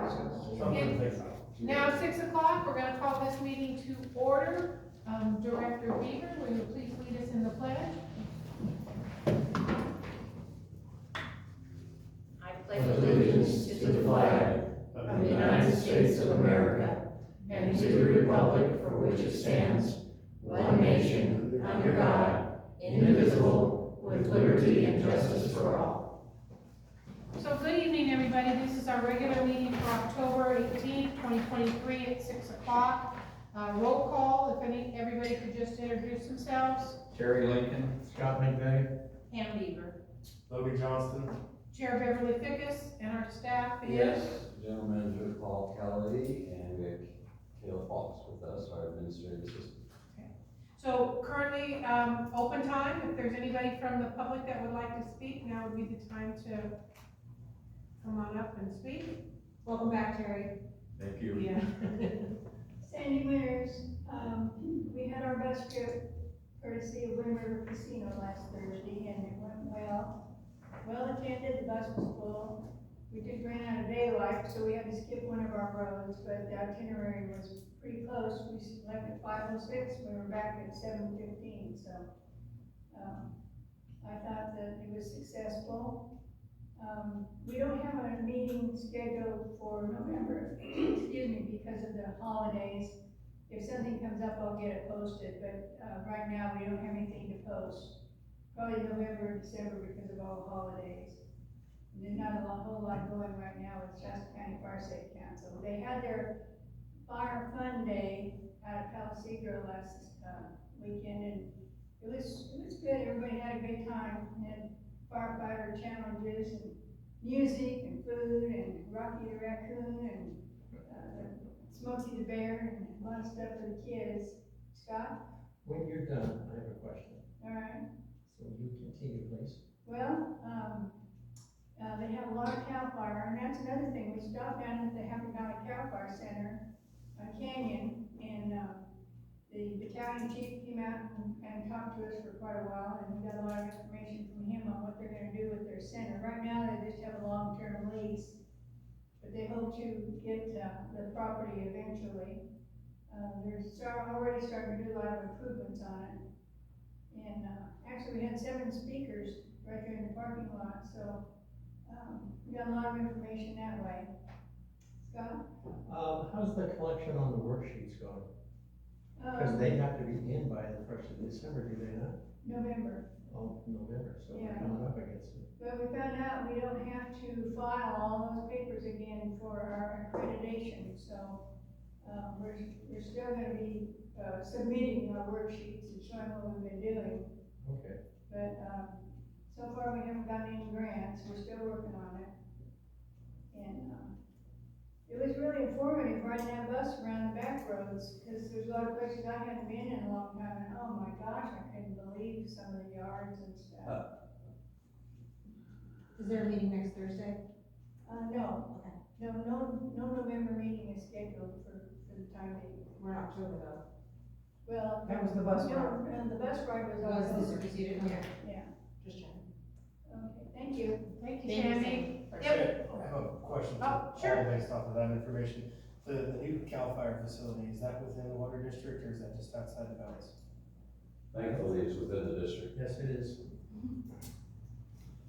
Okay. Now 6 o'clock, we're gonna call this meeting to order. Director Beaver, will you please lead us in the pledge? I pledge allegiance to the flag of the United States of America and to the republic for which it stands, one nation, under God, indivisible, with liberty and justice for all. So good evening, everybody. This is our regular meeting for October 18th, 2023 at 6 o'clock. Roll call, if everybody could just introduce themselves. Terry Lincoln. Scott McVeigh. Pam Beaver. Logan Johnston. Chair Beverly Fickus, and our staff is? Yes, General Manager Paul Kelly, and we have Kayla Fox with us, our administrative assistant. Okay. So currently, open time. If there's anybody from the public that would like to speak, now would be the time to come on up and speak. Welcome back, Terry. Thank you. Yeah. Sandy Winters, we had our bus trip courtesy of Wind River Casino last Thursday, and it went well. Well attended, the bus was full. We just ran out of daylight, so we had to skip one of our roads, but the itinerary was pretty close. We left at 5:06, we were back at 7:15, so I thought that it was successful. We don't have a meeting scheduled for November, excuse me, because of the holidays. If something comes up, I'll get it posted, but right now we don't have anything to post. Probably November, December because of all the holidays. And there's not a whole lot going right now with Shasta County Fire Safe Council. They had their Fire Fun Day at Palisegra last weekend, and it was good. Everybody had a good time. We had firefighter challenges and music and food and Rocky the Raccoon and Smokey the Bear and a lot of stuff for the kids. Scott? When you're done, I have a question. All right. So you continue, please. Well, they have a lot of CAL FIRE, and that's another thing. We stopped down at the Happy Valley CAL FIRE Center on Canyon, and the battalion chief came out and talked to us for quite a while, and we got a lot of information from him on what they're going to do with their center. Right now, they just have a long-term lease, but they hope to get the property eventually. They're already starting to do a lot of improvements on it. And actually, we had 7 speakers right there in the parking lot, so we got a lot of information that way. Scott? How's the collection on the worksheets going? Because they have to be in by the 1st of December, do they not? November. Oh, November, so Yeah. we're coming up against it. But we found out we don't have to file all those papers again for our accreditation, so we're still going to be submitting our worksheets and showing what we've been doing. Okay. But so far we haven't gotten any grants. We're still working on it. And it was really informative riding that bus around the back roads, because there's a lot of places I hadn't been in a long time, and oh my gosh, I couldn't believe some of the yards and stuff. Is there a meeting next Thursday? No. Okay. No November meeting is scheduled for the time being. We're in October though. Well. That was the bus ride. No, the bus ride was Was always. this preceded? Okay. Yeah. Just checking. Okay, thank you. Thank you, Thank you, Sandy. I Yep. have a question, Oh, all sure. based off of that information. The new CAL FIRE facility, is that within the water district or is that just outside the bounds? Thankfully, it's within the district. Yes, it is.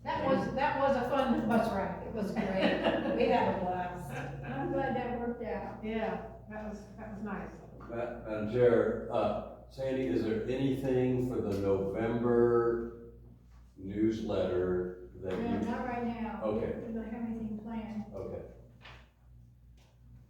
That was a fun bus ride. It was great. We had a blast. I'm glad that worked out. Yeah, that was nice. Madam Chair, Sandy, is there anything for the November newsletter that No, you? not right now. Okay. We don't have anything planned. Okay.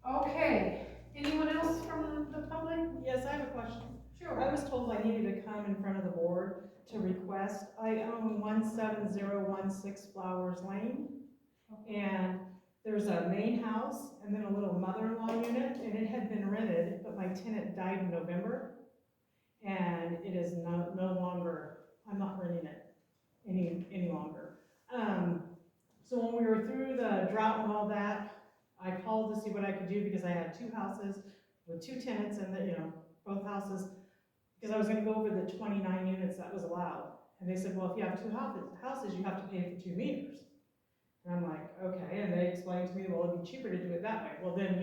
Okay, anyone else from the public? Yes, I have a question. Sure. I was told I needed to come in front of the board to request. I own 17016 Flowers Lane, and there's a main house and then a little mother-in-law unit, and it had been rented, but my tenant died in November, and it is no longer, I'm not renting it any longer. So when we were through the drought and all that, I called to see what I could do because I had 2 houses with 2 tenants and both houses, because I was gonna go over the 29 units that was allowed. And they said, well, if you have 2 houses, you have to pay for 2 meters. And I'm like, okay, and they explained to me, well, it'd be cheaper to do it that way. Well, then,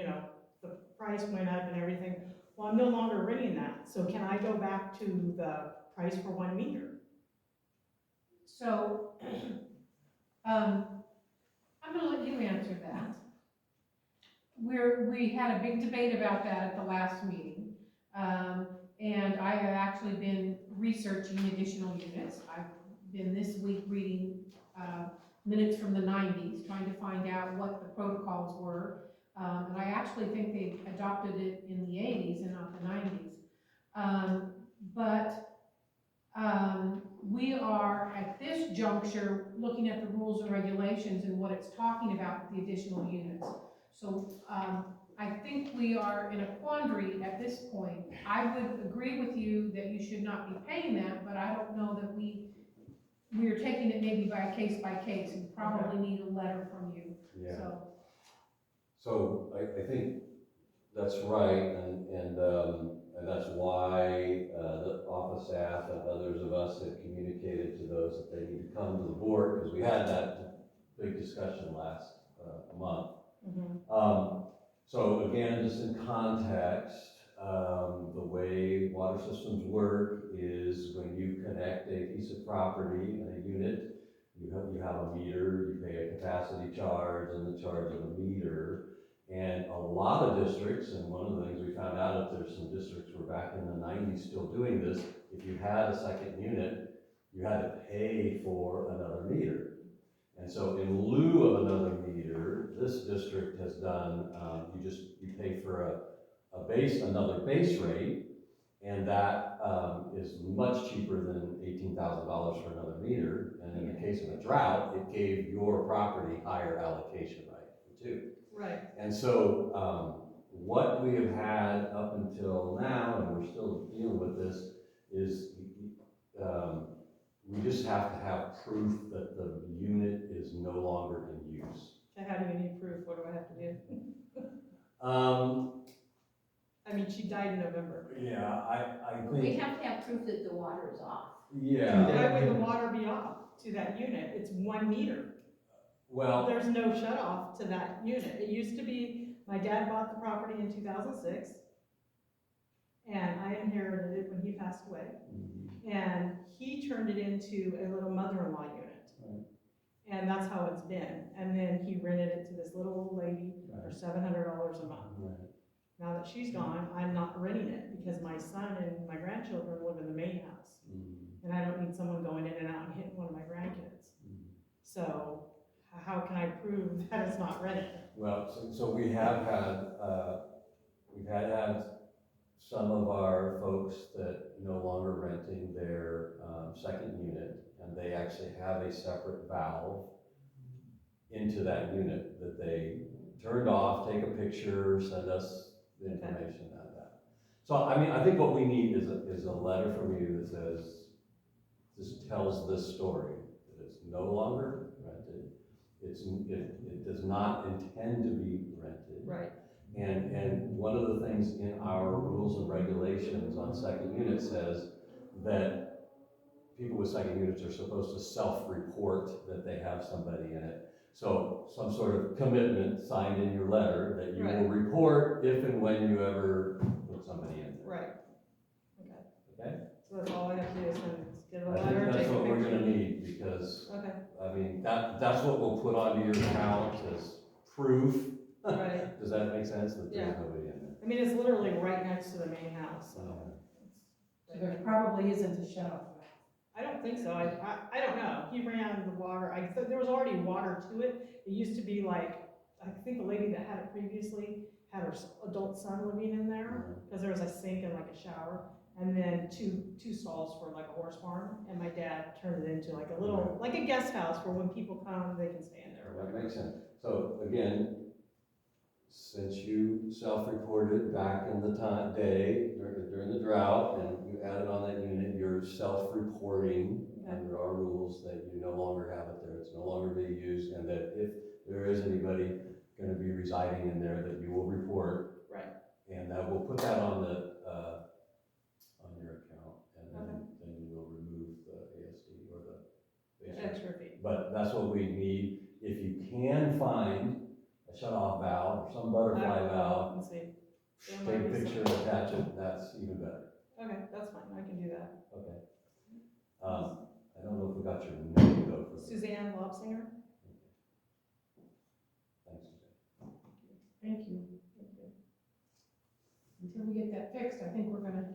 the price went up and everything. Well, I'm no longer renting that, so can I go back to the price for 1 meter? So, I'm gonna let you answer that. We had a big debate about that at the last meeting. And I have actually been researching additional units. I've been this week reading, minutes from the 90s, trying to find out what the protocols were. And I actually think they adopted it in the 80s and not the 90s. We are at this juncture looking at the rules and regulations and what it's talking about with the additional units. So I think we are in a quandary at this point. I would agree with you that you should not be paying that, but I don't know that we are taking it maybe by case. We probably need a letter from you. Yeah. So So I think that's right, and that's why the office staff and others of us have communicated to those that they need to come to the board, because we had that big discussion last month. So again, just in context, the way water systems work is when you connect a piece of property and a unit, you have a meter, you pay a capacity charge and the charge of a meter. And a lot of districts, and one of the things we found out, that there's some districts were back in the 90s still doing this, if you had a second unit, you had to pay for another meter. And so in lieu of another meter, this district has done, you pay for another base rate, and that is much cheaper than $18,000 for another meter. And in the case of a drought, it gave your property higher allocation right too. Right. And so what we have had up until now, and we're still dealing with this, is we just have to have proof that the unit is no longer in use. Okay, how do you need proof? What do I have to do? Um, I mean, she died in November. yeah, I We think, have to have proof that the water is off. yeah, Why would the water be off to that unit? It's 1 meter. well, There's no shut off to that unit. It used to be, my dad bought the property in 2006, and I inherited it when he passed away. And he turned it into a little mother-in-law unit. Right. And that's how it's been. And then he rented it to this little old lady for $700 a month. right. Now that she's gone, I'm not renting it because my son and my grandchildren live in the main house. And I don't need someone going in and out and hitting one of my grandkids. So how can I prove that it's not rented? Well, so we have had, we've had some of our folks that no longer renting their second unit, and they actually have a separate valve into that unit that they turned off, take a picture, send us the information on that. So, I mean, I think what we need is a letter from you that says, this tells this story, that it's no longer rented, it does not intend to be rented. Right. And one of the things in our rules and regulations on second unit says that people with second units are supposed to self-report that they have somebody in it. So some sort of commitment signed in your letter that you will report if and when you ever put somebody in there. Right. Okay. Okay? So that's all I have to do is get a I letter, think that's take a what we're picture. gonna need, because, Okay. I mean, that's what we'll put onto your account as proof. Right. Does that make sense? That Yeah. there's nobody in there. I mean, it's literally right next to the main house, so. so there probably isn't a shut off. I don't think so. I don't know. He ran the water. I thought there was already water to it. It used to be like, I think the lady that had it previously had her adult son living in there, because there was a sink and like a shower, and then two stalls for like a horse farm. And my dad turned it into like a little, like a guest house where when people come, they can stay in there. That makes sense. So again, since you self-reported back in the day during the drought, and you added on that unit, you're self-reporting under our rules that you no longer have it there, it's no longer being used, and that if there is anybody going to be residing in there, that you will report. Right. And we'll put that on on your account, and then you will remove the ASD or the base rate. Extra fee. But that's what we need. If you can find a shut-off valve or some butterfly valve, Let's see. There take might a be picture and attach it, that's even better. Okay, that's fine, I can do that. Okay. I don't know if we got your name though. Suzanne Lobsinger? Thanks, Suzanne. Thank you. Until we get that fixed, I think we're gonna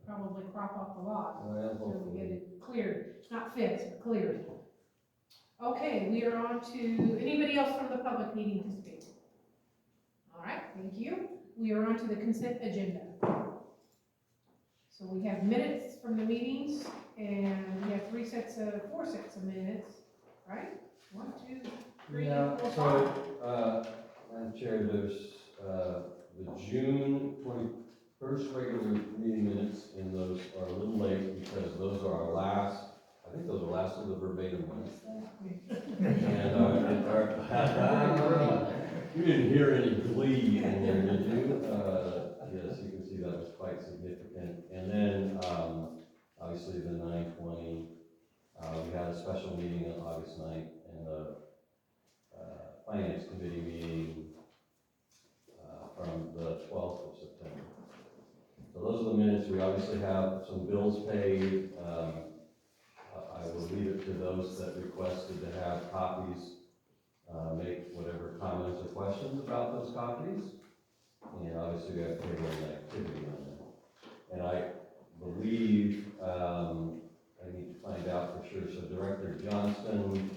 probably crop off the lot. Well, Until we get it cleared, not fixed, but cleared. Okay, we are on to, anybody else from the public needing to speak? All right, thank you. We are on to the consent agenda. So we have minutes from the meetings, and we have four sets of minutes, right? 1, 2, 3, Yeah, 4, 5. so, Madam Chair, there's, the June 21st regular meeting minutes, and those are a little late because those are our last, I think those are last of the verbatim ones. And, you didn't hear any glee in there, did you? Yes, you can see that was quite significant. And then, obviously the 9/20, we had a special meeting on August 9th, and the Finance Committee meeting from the 12th of September. So those are the minutes. We obviously have some bills paid. I will leave it to those that requested to have copies, make whatever comments or questions about those copies. And obviously we have payroll and activity on that. And I believe, I need to find out for sure, so Director Johnston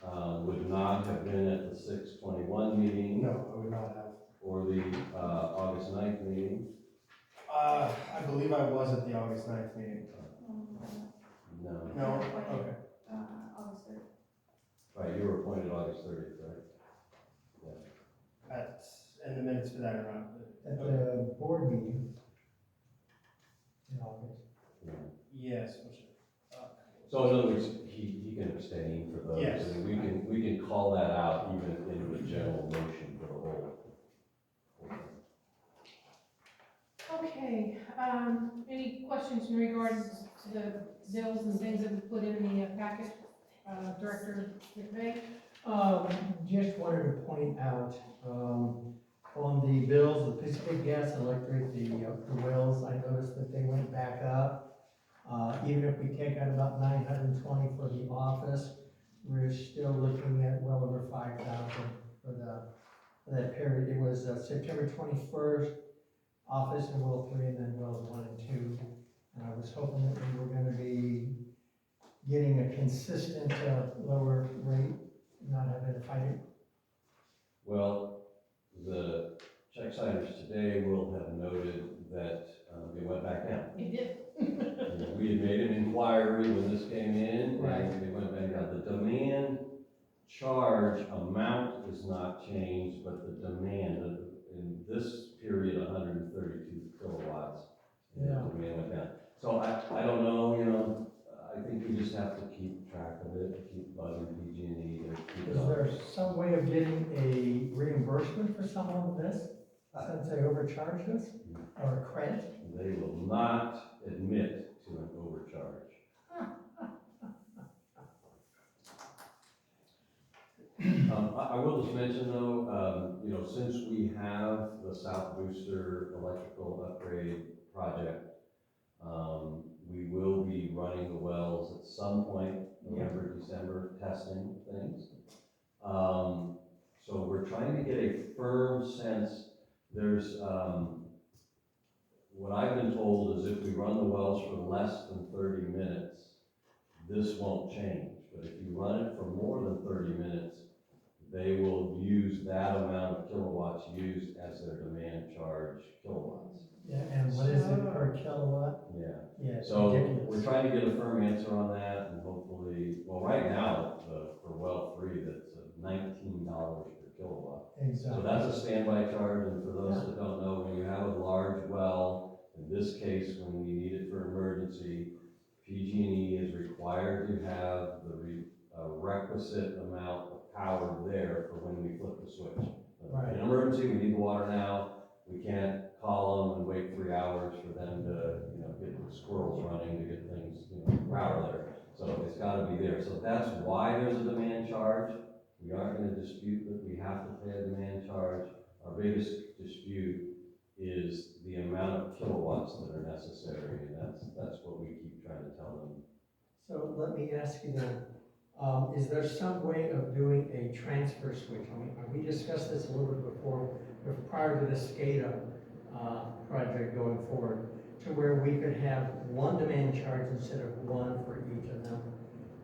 would not have been at the 6/21 meeting. No, I would not have. Or the August 9th meeting. I believe I was at the August 9th meeting. No. No, okay. August 3rd. Right, you were appointed August 30th, right? And the minutes for that are on. At the board meeting in August. Yeah. Yes, which, So in other words, he can abstain for those. Yes. And we can call that out even in the general motion for the whole. Okay, any questions in regards to the bills and things that we put in the packet? Director McVeigh? Just wanted to point out, on the bills, the Pacific Gas and Electric, the wells, I noticed that they went back up. Even if we take out about 920 for the office, we're still looking at well over 5,000 for that period. It was September 21st, office and well 3, and then wells 1 and 2. And I was hoping that we were gonna be getting a consistent, lower rate, not having to fight it. Well, the check signers today will have noted that it went back down. It did. We had made an inquiry when this came in, Right. and it went back down. The demand charge amount is not changed, but the demand in this period, 132 kilowatts. And Yeah. the demand went down. So I don't know, I think we just have to keep track of it, keep bugging PG&E to keep it Is there up. some way of getting a reimbursement for some of this, since they overcharged us, or a credit? They will not admit to an overcharge. I will just mention though, since we have the South Booster electrical upgrade project, we will be running the wells at some point, November, December, testing things. So we're trying to get a firm sense. There's, what I've been told is if we run the wells for less than 30 minutes, this won't change. But if you run it for more than 30 minutes, they will use that amount of kilowatts used as their demand charge kilowatts. Yeah, and what is it per kilowatt? Yeah. Yeah, it's So ridiculous. we're trying to get a firm answer on that, and hopefully, well, right now, for well 3, that's $19 per kilowatt. So Exactly. that's a standby charge, and for those that don't know, when you have a large well, in this case, when we need it for emergency, PG&E is required to have the requisite amount of power there for when we flip the switch. Right. In an emergency, we need the water now. We can't call them and wait 3 hours for them to, get the squirrels running to get things, power there. So it's got to be there. So that's why there's a demand charge. We aren't gonna dispute that we have to pay a demand charge. Our biggest dispute is the amount of kilowatts that are necessary, and that's what we keep trying to tell them. So let me ask you then, is there some way of doing a transfer switch? I mean, we discussed this a little bit before, but prior to the SCADA, project going forward, to where we could have one demand charge instead of one for each of them?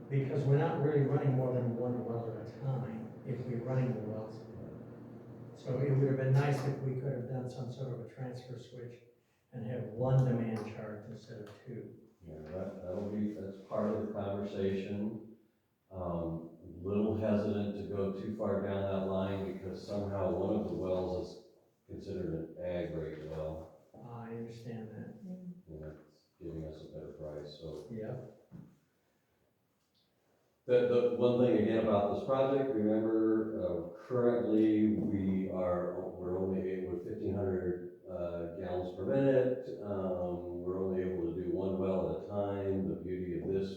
Because we're not really running more than one well at a time, if we're running the wells. So it would have been nice if we could have done some sort of a transfer switch and have one demand charge instead of two. Yeah, that's part of the conversation. Little hesitant to go too far down that line because somehow one of the wells is considered an ag rate well. I understand that. And that's giving us a better price, so. Yeah. The one thing again about this project, remember, currently we're only able with 1,500 gallons per minute. We're only able to do one well at a time. The beauty of this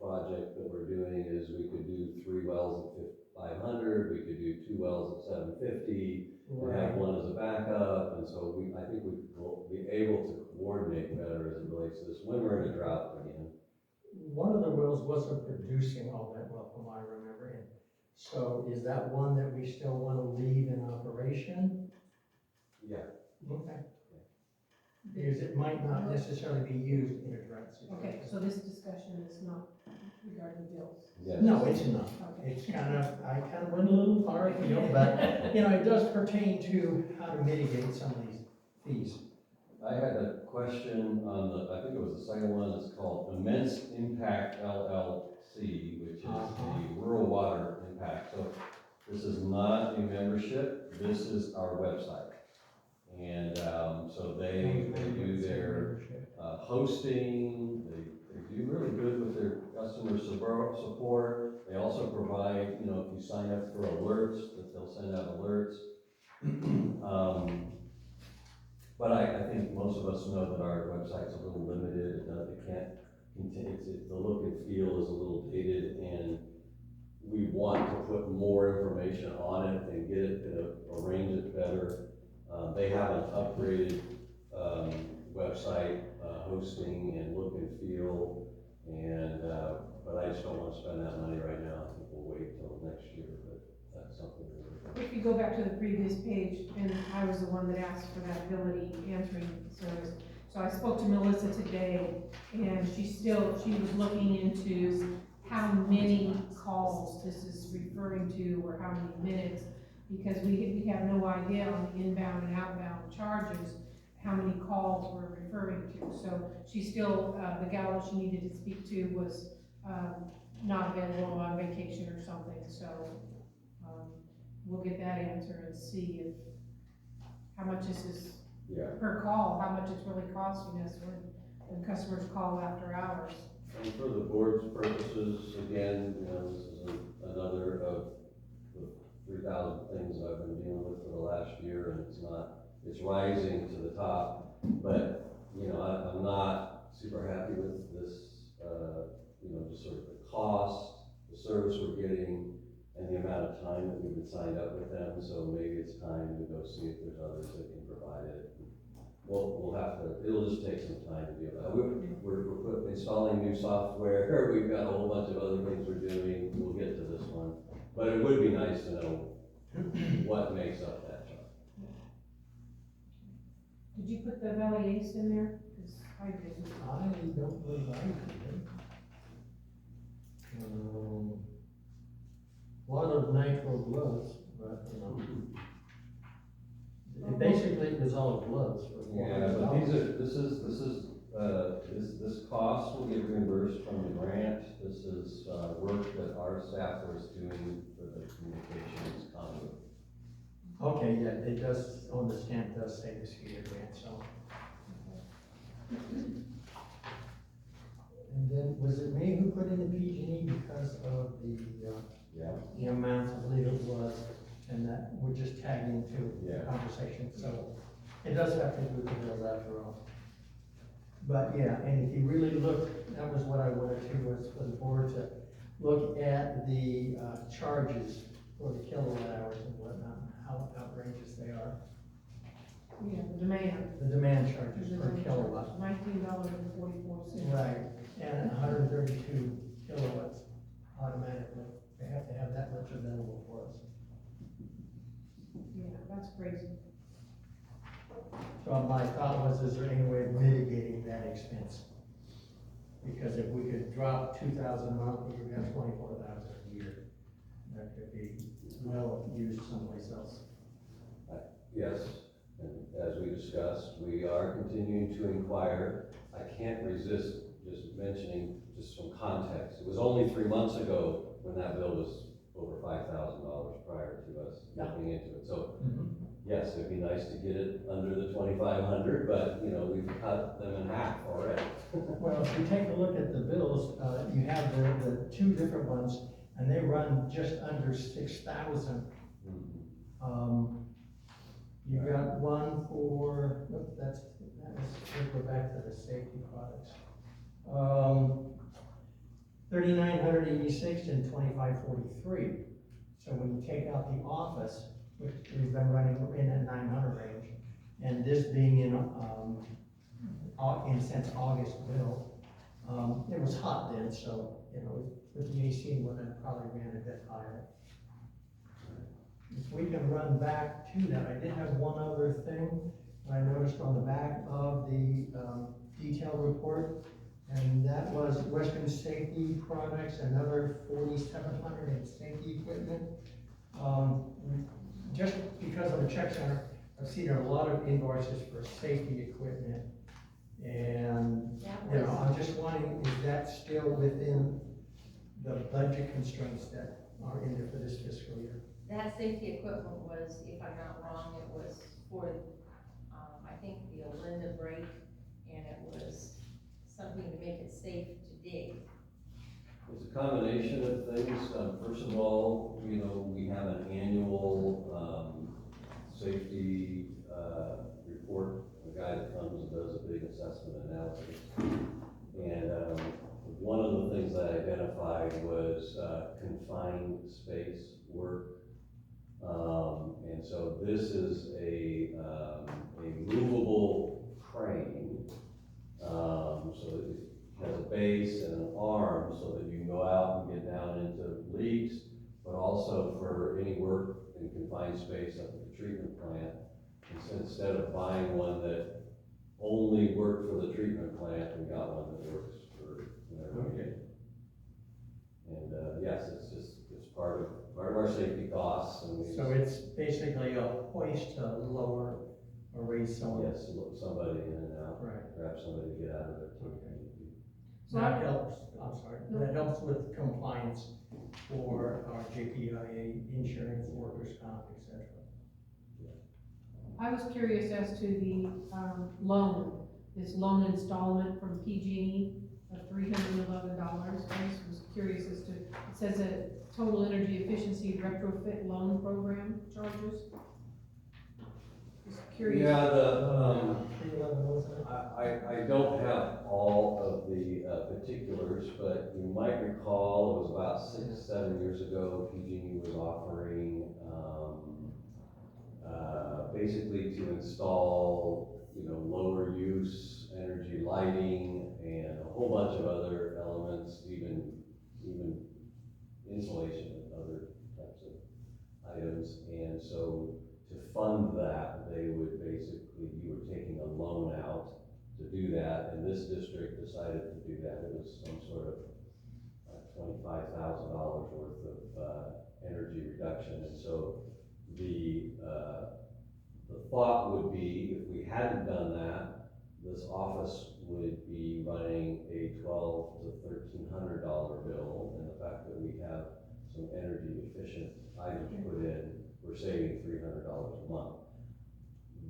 project that we're doing is we could do 3 wells at 500, we could do 2 wells at 750, and have one as a backup. And so I think we will be able to coordinate better as it relates to this when we're in a drought again. One of the wells wasn't producing all that well, from what I remember. And so is that one that we still want to leave in operation? Yeah. Okay. Because it might not necessarily be used in a drought situation. Okay, so this discussion is not regarding bills. Yes. No, it's not. Okay. It's I kind of went a little far, but, it does pertain to how to mitigate some of these fees. I had a question on I think it was the second one. It's called Immense Impact LLC, which is the Rural Water Impact. So this is not a membership, this is our website. And so they do their hosting, they do really good with their customer support. They also provide, if you sign up for alerts, that they'll send out alerts. But I think most of us know that our website's a little limited. It can't contain, the look and feel is a little dated, and we want to put more information on it and get it, arrange it better. They have an upgraded website hosting and look and feel, and but I just don't want to spend that money right now. I think we'll wait till next year, but that's something that If you go back to the previous page, and I was the one that asked for that ability answering service. So I spoke to Melissa today, and she was looking into how many calls this is referring to, or how many minutes, because we have no idea on the inbound and outbound charges, how many calls we're referring to. So she still, the gal that she needed to speak to was, not available, on vacation or something, so, we'll get that answer and see how much this is per call, how much it's really costing us when customers call after hours. And for the board's purposes, again, this is another of the 3,000 things I've been dealing with for the last year, and it's rising to the top. But, I'm not super happy with this, just sort of the cost, the service we're getting, and the amount of time that we've been signed up with them. So maybe it's time to go see if there's others that can provide it. We'll have to, it'll just take some time to do that. We're installing new software. We've got a whole bunch of other things we're doing. We'll get to this one. But it would be nice to know what makes up that charge. Did you put the Valley Ace in there? 'Cause I didn't. I don't believe I did. A lot of nitro gloves, but, it basically was all gloves for Yeah, but this cost will get reimbursed from the grant. This is work that our staff was doing for the communications conduit. Okay, yeah, it does, on the stamp does say the SCADA grant, so. And then, was it me who put in the PG&E because of the amount, I believe it was, and that we're just tagging into the conversation, so it does have to do with the bills after all. But yeah, and if you really look, that was what I wanted to, was for the board to look at the charges for the kilowatt hours and whatnot, and how outrageous they are. Yeah, the demand. The demand charges per kilowatt. $19.44. Right, and 132 kilowatts automatically. They have to have that much available for us. Yeah, that's crazy. So my thought was, is there any way of mitigating that expense? Because if we could drop 2,000 monthly, we got 24,000 a year. That could be well used someplace else. Yes, and as we discussed, we are continuing to inquire. I can't resist just mentioning, just some context. It was only 3 months ago when that bill was over $5,000 prior to us looking into it. So, yes, it'd be nice to get it under the 2,500, but, you know, we've cut them in half already. Well, if you take a look at the bills, you have the two different ones, and they run just under 6,000. You got one for, nope, that was, let's go back to the safety products. 3,986 and 2,543. So when you take out the office, which we've been running in that 900 range, and this being in since August bill, it was hot then, so, you know, with the AC, would have probably ran a bit higher. If we can run back to that, I did have one other thing I noticed on the back of the detailed report, and that was Western Safety Products, another 4,700 in safety equipment. Just because I'm a check center, I've seen a lot of invoices for safety equipment, and you know, I'm just wondering, is that still within the budget constraints that are in there for this fiscal year? That safety equipment was, if I'm not wrong, it was for, I think the Olinda break, and it was something to make it safe to dig. It's a combination of things. First of all, you know, we have an annual safety report. The guy that comes and does a big assessment analysis. And one of the things that I identified was confined space work. And so this is a movable crane. So it has a base and an arm so that you can go out and get down into leaks, but also for any work in confined space up at the treatment plant. And so instead of buying one that only worked for the treatment plant, we got one that works for whenever we need it. And yes, it's part of our safety costs. And So it's basically a hoist to lower or raise someone. yes, look somebody in and out, Right. grab somebody to get out of there too. So That helps, I'm sorry, that helps with compliance for our JPIA insurance, workers' comp, etc. I was curious as to the this loan installment from PG&E of $311. I just was curious as to, it says a total energy efficiency retrofit loan program charges. Just curious. Yeah, the, 311, wasn't it? I don't have all of the particulars, but you might recall it was about 6-7 years ago, PG&E was offering basically to install, you know, lower use energy lighting and a whole bunch of other elements, even insulation and other types of items. And so to fund that, they would basically, you were taking a loan out to do that, and this district decided to do that. It was some sort of $25,000 worth of energy reduction. And so the thought would be, if we hadn't done that, this office would be running a $1,200 to $1,300 bill, and the fact that we have some energy efficient items put in, we're saving $300 a month.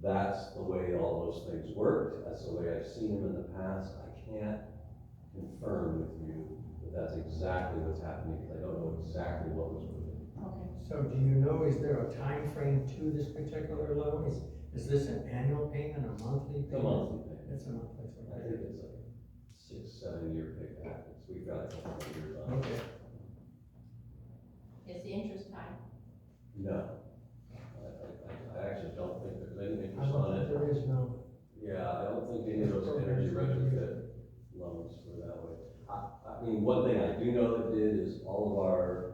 That's the way all those things worked. That's the way I've seen them in the past. I can't confirm with you that that's exactly what's happening, because I don't know exactly what was put in. Okay. So do you know, is there a time frame to this particular loan? Is this an annual payment, a monthly It's a payment? monthly thing. It's a monthly. I think it's like 6-7 year payback. We've got a couple of years on it. Okay. Is the interest high? No. I actually don't think there's any I interest don't on think it. there is, no. Yeah, I don't think any of those energy retrofit loans were that way. I mean, one thing I do know that did is all of our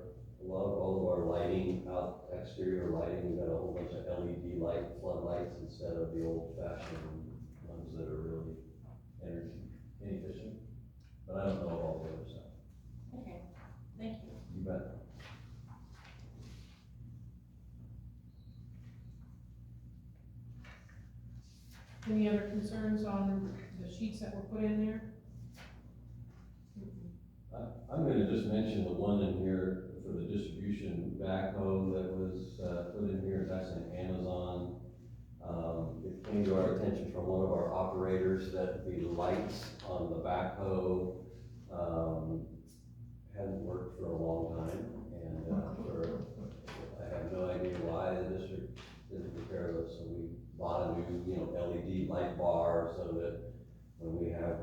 lighting out, exterior lighting, we've got a whole bunch of LED light, floodlights instead of the old fashioned ones that are really energy inefficient. But I don't know all the other stuff. Okay, thank you. You bet. Any other concerns on the sheets that were put in there? I'm gonna just mention the one in here for the distribution backhoe that was, put in here, that's in Amazon. It came to our attention from one of our operators that the lights on the backhoe, hadn't worked for a long time, and, I have no idea why the district didn't repair those, so we bought a new, LED light bar so that when we have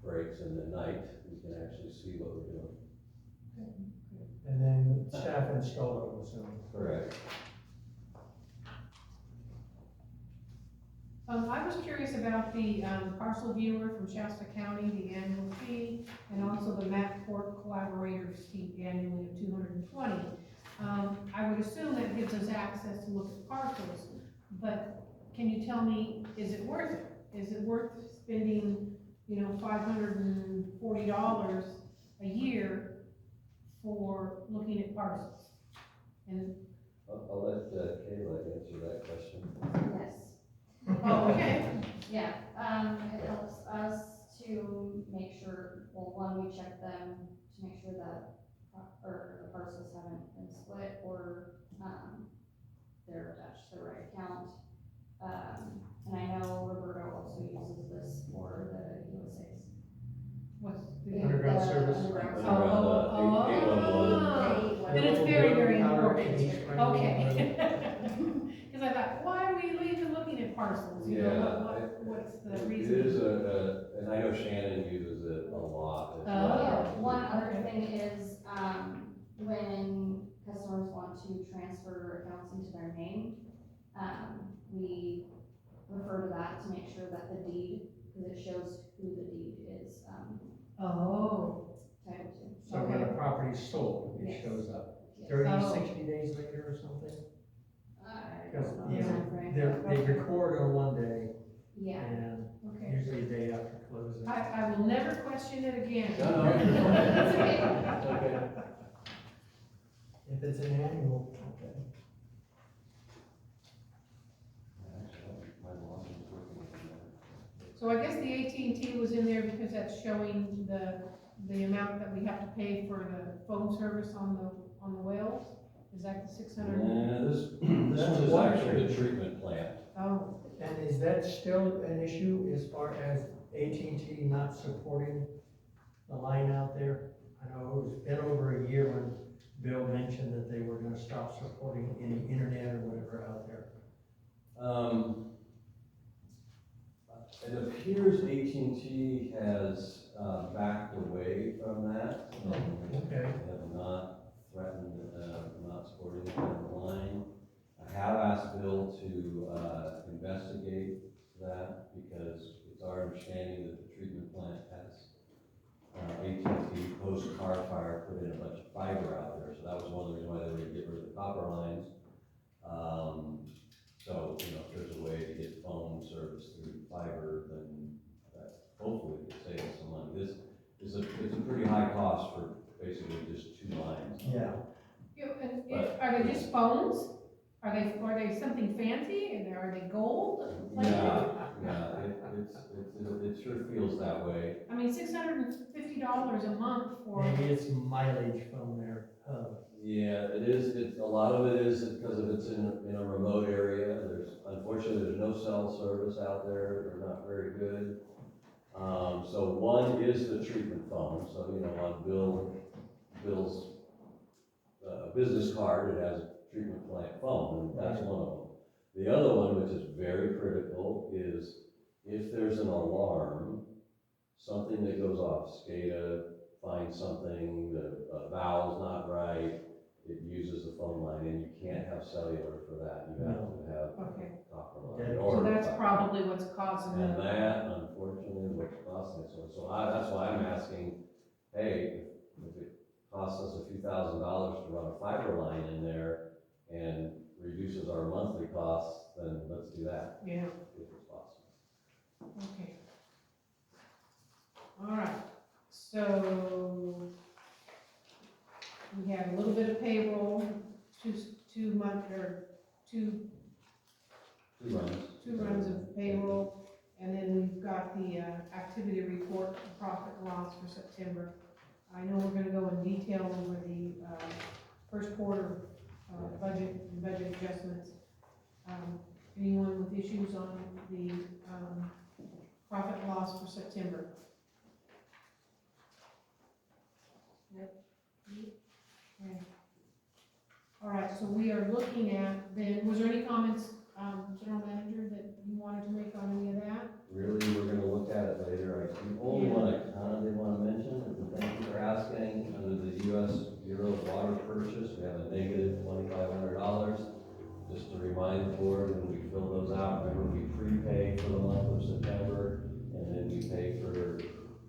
breaks in the night, we can actually see what we're doing. And then staff installed it, I'm assuming. Correct. I was curious about the parcel viewer from Shasta County, the annual fee, and also the Mapport collaborators fee annually of $220. I would assume that gives us access to look at parcels, but can you tell me, is it worth it? Is it worth spending, $540 a year for looking at parcels? And, I'll let Kayla answer that question. Yes, oh, okay. yeah, it helps us to make sure, well, one, we check them to make sure that, or the parcels haven't been split, or, they're attached to the right account. And I know Roberto also uses this for the USAs. What's The- the? Underground the service. underground Oh, service. oh, then it's very, very important. Okay. Because I thought, why are we even looking at parcels? What's the It reason? is and I know Shannon uses it a lot as Oh. well. Yeah, one other thing is, when customers want to transfer accounts into their name, we refer to that to make sure that the deed, because it shows who the deed is, Oh. titled to. So when a property's sold, it Yes. shows up Yes. 30, Oh. 60 days later or something? I Because, don't know the timeframe. they record on one day Yeah. and Okay. usually a day after closing. I will never question it again. No, no. It's okay. It's okay. If it's an annual, okay. Actually, my boss is working with that. So I guess the AT&T was in there because that's showing the amount that we have to pay for the phone service on the wells? Is that the 600? And this That's one is water actually the treatment. treatment plant. Oh, And is that still an issue as far as AT&T not supporting the line out there? I know it's been over a year when Bill mentioned that they were gonna stop supporting any internet or whatever out there. It appears AT&T has backed away from that. Okay. They have not threatened not supporting the line. I have asked Bill to investigate that because it's our understanding that the treatment plant has AT&T post-car fire put in a bunch of fiber out there, so that was one of the reasons why they were going to get rid of the copper lines. So, if there's a way to get phone service through fiber, then that hopefully could save us some money. This is it's a pretty high cost for basically just 2 lines. Yeah. Are they just phones? Are they something fancy? And are they gold? Yeah, it sure feels that way. I mean, $650 a month for. Maybe it's mileage from their hub. Yeah, it is, a lot of it is because if it's in a remote area, unfortunately, there's no cell service out there, they're not very good. So one is the treatment phone, so, on Bill's, business card, it has a treatment plant phone, and that's one of them. The other one, which is very critical, is if there's an alarm, something that goes off, SCADA finds something, the valve's not right, it uses the phone line, and you can't have cellular for that, you have to have Okay. copper Yeah. line. So that's fiber. probably what's causing And the, that, unfortunately, is what's costing us, that's why I'm asking, hey, if it costs us a few $1,000s to run a fiber line in there and reduces our monthly costs, then let's do that, yeah, if it's possible. okay. All right, so we have a little bit of payroll, two month, or two 2 runs. 2 runs of payroll, and then we've got the activity report, profit and loss for September. I know we're gonna go in detail over the first quarter budget and budget adjustments. Anyone with issues on the profit and loss for September? Okay. All right, so we are looking at, then, was there any comments, General Manager, that you wanted to make on any of that? Really, we're gonna look at it later. The only one I kinda did wanna mention, and thank you for asking, under the U.S. Bureau of Water Purchase, we have a negative $2,500. Just to remind the board, when we fill those out, remember we prepay for the month of September, and then we pay for,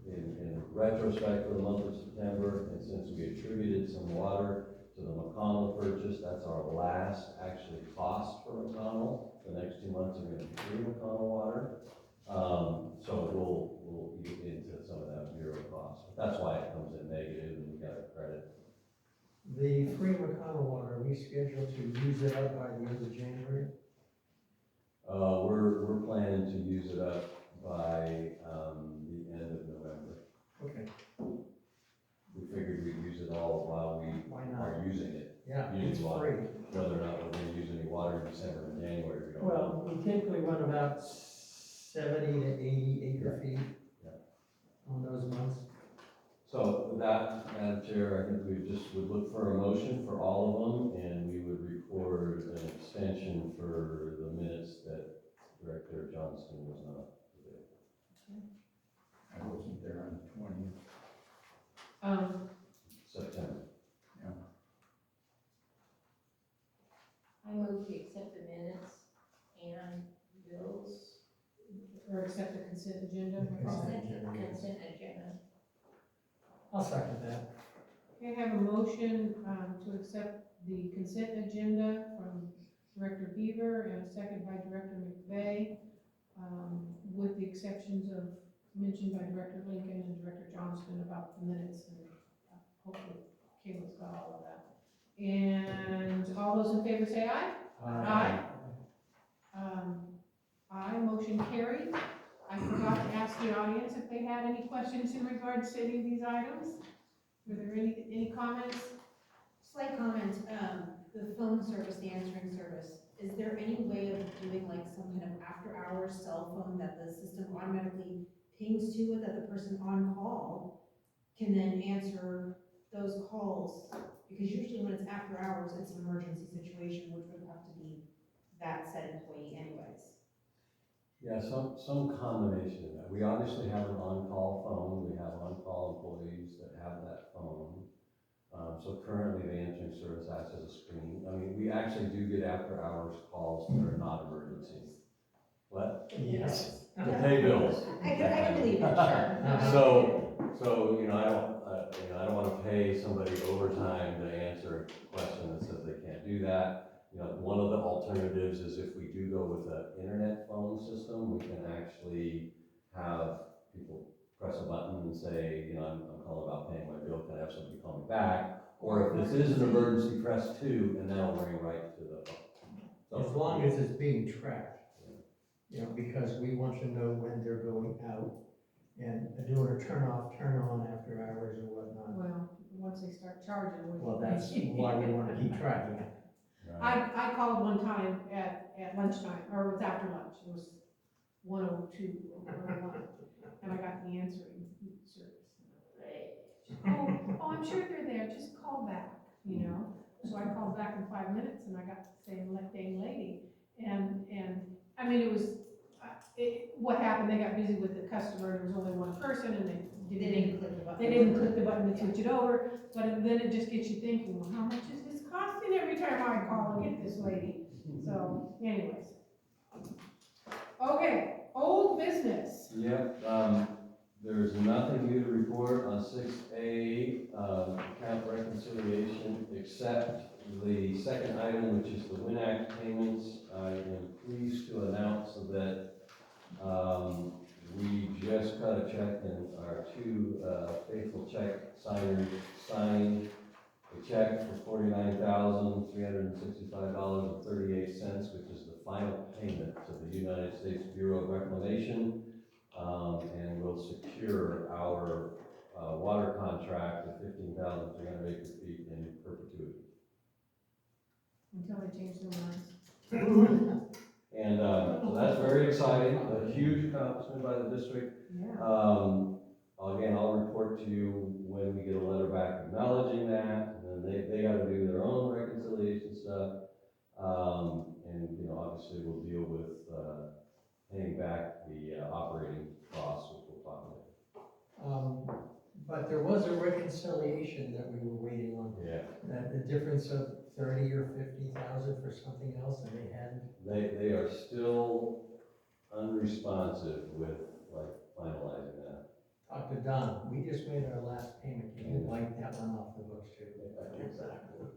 in retrospect for the month of September, and since we attributed some water to the McConnell purchase, that's our last actually cost for McConnell. The next 2 months are gonna be free McConnell water. So we'll get into some of that bureau cost. That's why it comes in negative and we got a credit. The free McConnell water, are we scheduled to use it up by the end of January? We're planning to use it up by, the end of November. Okay, We figured we'd use it all while we why not? are using it. Yeah, Using it's water. free. Whether or not we're gonna use any water in December and January, we don't know. Well, we typically run about 70 to 80 acre feet on those months. So with that, Madam Chair, I think we just would look for a motion for all of them, and we would record an extension for the minutes that Director Johnston was not available. I wasn't there on the 20th. September. I move we accept the minutes and bills, Or accept the consent agenda? consent agenda. I'll second that. Okay, I have a motion, to accept the consent agenda from Director Beaver and a second by Director McVeigh, with the exceptions of mentioned by Director Lincoln and Director Johnston about the minutes, and hopefully Kayla's got all of that. And all those in favor say aye? Aye. Aye, motion carried. I forgot to ask the audience if they had any questions in regards to any of these items. Were there any comments? Slight comment, the phone service, the answering service, is there any way of doing like some kind of after-hours cell phone that the system automatically pings to, that the person on call can then answer those calls? Because usually when it's after hours, it's an emergency situation, which would have to be that said employee anyways. Yeah, some combination of that. We obviously have an on-call phone. We have on-call employees that have that phone. So currently the answering service acts as a screen. I mean, we actually do get after-hours calls that are not emergencies. What? Yes. To pay bills. I can believe it, sure. So, I don't wanna pay somebody overtime to answer a question that says they can't do that. One of the alternatives is if we do go with an internet phone system, we can actually have people press a button and say, I'm calling about paying my bill, can I have somebody call me back? Or if this is an emergency, press 2, and that'll ring right to the phone. As long as it's being tracked. Because we want to know when they're going out and doing a turn off, turn on after hours or whatnot. Well, once they start charging. Well, that's why we want to keep track of it. I called one time at lunchtime, or it was after lunch, it was 1:02 or 1:01, and I got the answering service. Oh, I'm sure they're there, just call back, So I called back in 5 minutes and I got the same dang lady. And I mean, it was, what happened, they got busy with the customer, there was only one person and they didn't click the button to switch it over, but then it just gets you thinking, well, how much is this costing every time I call and get this lady. So anyways. Okay, old business. Yep, there's nothing new to report on 6A, account reconciliation, except the second item, which is the WINAC payments. I am pleased to announce that we just cut a check, and our two faithful check signers signed a check for $49,365.38, which is the final payment to the United States Bureau of Reclamation, and will secure our water contract of 15,300 acre feet in perpetuity. Until they change their minds. And so that's very exciting, a huge accomplishment by the district. Yeah. Again, I'll report to you when we get a letter back acknowledging that, and then they gotta do their own reconciliation stuff. And, you know, obviously we'll deal with, paying back the operating costs, which we'll talk about. But there was a reconciliation that we were waiting on, Yeah, that the difference of 30 or 50,000 for something else, and they hadn't. they are still unresponsive with, like, finalizing that. Talked to Don, we just made our last payment, can you wipe that one off the books too? Exactly.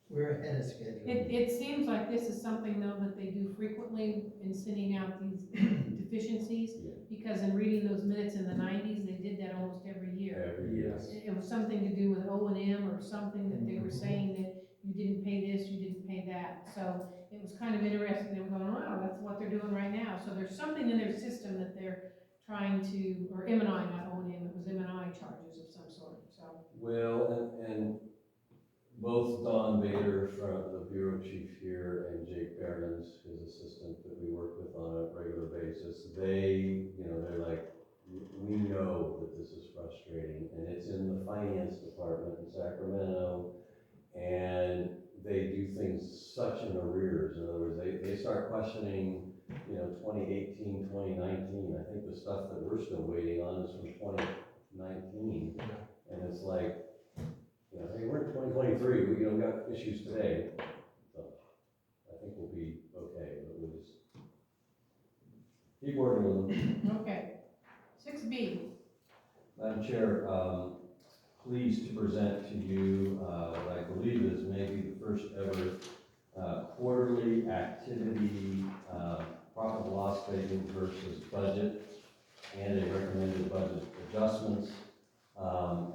We're ahead of schedule. It seems like this is something though that they do frequently in sending out these deficiencies. Yeah. Because in reading those minutes in the 90s, they did that almost every year. Every year. It was something to do with O&M or something that they were saying that you didn't pay this, you didn't pay that. So it was kind of interesting, they were going, wow, that's what they're doing right now. So there's something in their system that they're trying to, or M&I, not O&M, it was M&I charges of some sort, so. Well, and both Don Bader, from the bureau chief here, and Jake Behrens, his assistant that we work with on a regular basis, they, you know, they're like, we know that this is frustrating, and it's in the finance department in Sacramento, and they do things such in arrears. In other words, they start questioning, you know, 2018, 2019. I think the stuff that we're still waiting on is from 2019, and it's like, you know, hey, we're in 2023, we, you know, we got issues today, so I think we'll be okay, but we'll just keep working with them. Okay. 6B. Madam Chair, pleased to present to you what I believe is maybe the first ever quarterly activity profit and loss statement versus budget and a recommended budget adjustments.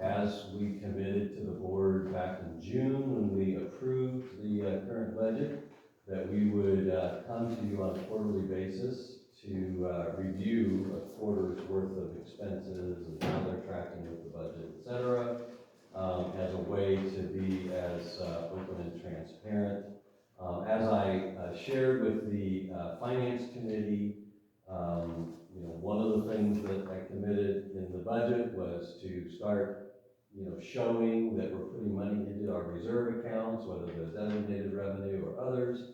As we committed to the board back in June when we approved the current budget, that we would come to you on a quarterly basis to review a quarter's worth of expenses and how they're tracking with the budget, et cetera, as a way to be as open and transparent. As I shared with the Finance Committee, you know, one of the things that I committed in the budget was to start, you know, showing that we're putting money into our reserve accounts, whether they're designated revenue or others.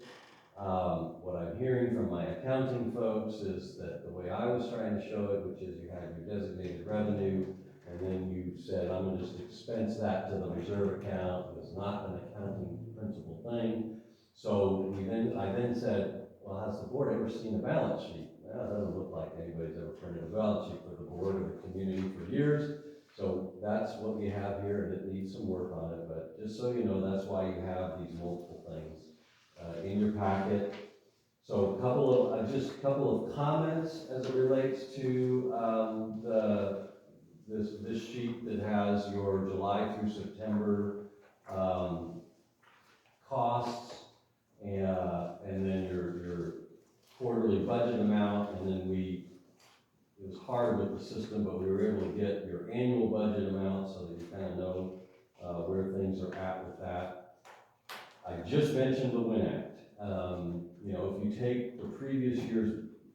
What I'm hearing from my accounting folks is that the way I was trying to show it, which is you had your designated revenue, and then you said, I'm gonna just expense that to the reserve account. It's not an accounting principle thing. So I then said, well, has the board ever seen a balance sheet? Well, it doesn't look like anybody's ever printed a balance sheet for the board or the community for years. So that's what we have here, and it needs some work on it, but just so you know, that's why you have these multiple things in your packet. So just a couple of comments as it relates to this sheet that has your July through September costs, and then your quarterly budget amount, and then it was hard with the system, but we were able to get your annual budget amount so that you kind of know where things are at with that. I just mentioned the WIN Act. You know, if you take the previous year's,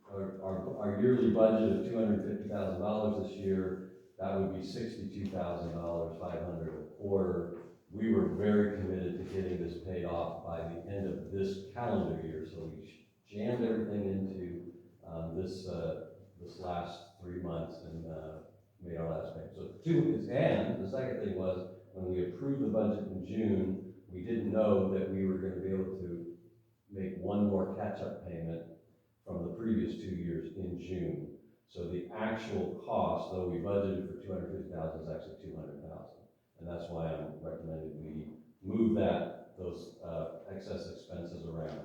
our yearly budget of $250,000 this year, that would be $62,500 a quarter. We were very committed to getting this paid off by the end of this calendar year, so we jammed everything into this last 3 months and made our last payment. So and the second thing was, when we approved the budget in June, we didn't know that we were gonna be able to make one more catch-up payment from the previous 2 years in June. So the actual cost, though we budgeted for 250,000, is actually 200,000. And that's why I'm recommending we move those excess expenses around.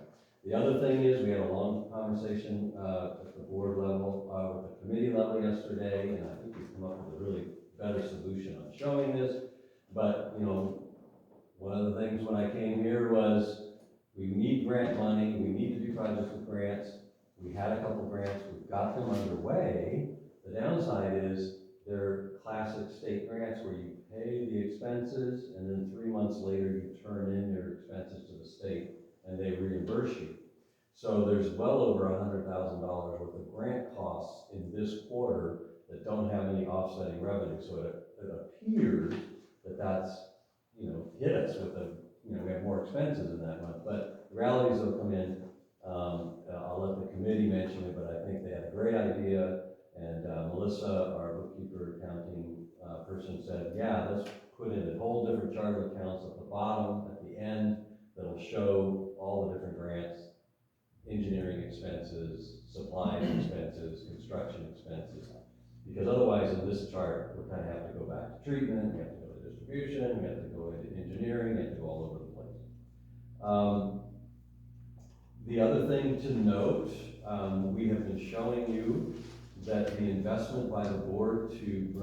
The other thing is, we had a long conversation at the board level, with the committee level yesterday, and I think we've come up with a really better solution on showing this. But, you know, one of the things when I came here was, we need grant money, we need to do projects with grants. We had a couple grants, we've got them underway. The downside is, they're classic state grants where you pay the expenses, and then 3 months later, you turn in your expenses to the state, and they reimburse you. So there's well over $100,000 worth of grant costs in this quarter that don't have any offsetting revenue. So it appears that that's, you know, hit us with we have more expenses in that month. But the reality is they'll come in. I'll let the committee mention it, but I think they had a great idea. And Melissa, our bookkeeper accounting person, said, yeah, let's put in a whole different chart of accounts at the bottom, at the end, that'll show all the different grants, engineering expenses, supplies expenses, construction expenses. Because otherwise, in this chart, we kind of have to go back to treatment, we have to go to distribution, we have to go into engineering, we have to go all over the place. The other thing to note, we have been showing you that the investment by the board to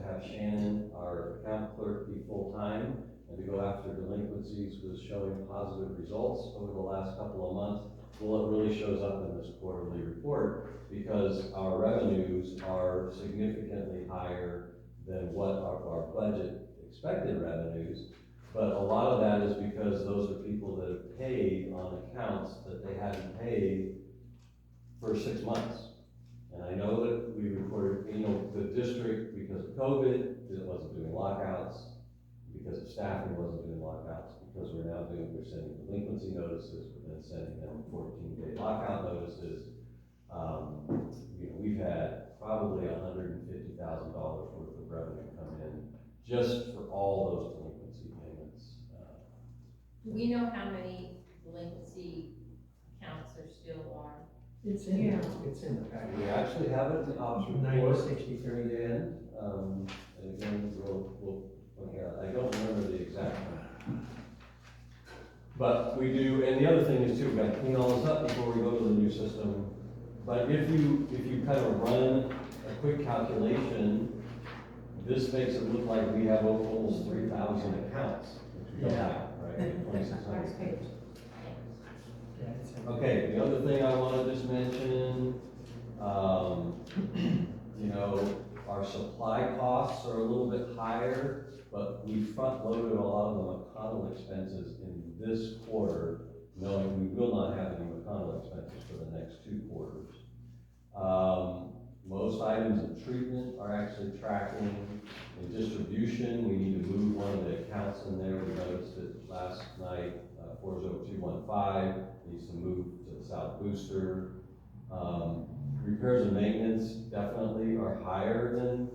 have Shannon, our account clerk, be full-time and to go after delinquencies was showing positive results over the last couple of months. Well, it really shows up in this quarterly report because our revenues are significantly higher than what our budget expected revenues. But a lot of that is because those are people that have paid on accounts that they hadn't paid for 6 months. And I know that we reported, the district, because of COVID, it wasn't doing lockouts, because of staffing, wasn't doing lockouts, because we're sending delinquency notices, we're then sending them 14-day lockout notices. We've had probably $150,000 worth of revenue come in just for all those delinquency payments. Do we know how many delinquency accounts there still are? It's in the package. We actually have it in the option 90-60-30. at the end. And again, we'll I don't remember the exact number. But we do, and the other thing is too, we've got to clean all this up before we go to the new system. But if you kind of run a quick calculation, this makes it look like we have almost 3,000 accounts, which we don't have, right? 2,600. Okay, the other thing I want to just mention, our supply costs are a little bit higher, but we front-loaded a lot of the McConnell expenses in this quarter, knowing we will not have any McConnell expenses for the next 2 quarters. Most items of treatment are actually tracking. In distribution, we need to move one of the accounts in there. We noticed it last night, 40215 needs to move to the south booster. Repairs and maintenance definitely are higher than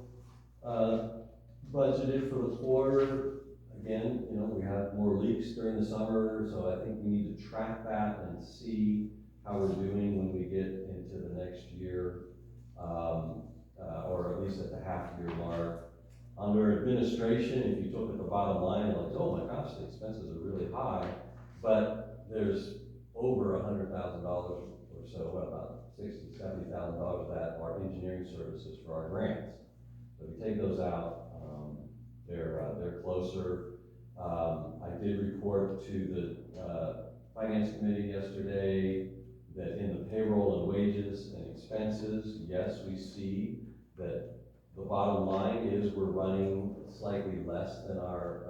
budgeted for the quarter. Again, we have more leaks during the summer, so I think we need to track that and see how we're doing when we get into the next year, or at least at the half-year mark. Under administration, if you look at the bottom line, like, oh my gosh, the expenses are really high, but there's over $100,000 or so, about $60,000, $70,000 of that are engineering services for our grants. So we take those out, they're closer. I did report to the Finance Committee yesterday that in the payroll and wages and expenses, yes, we see that the bottom line is we're running slightly less than our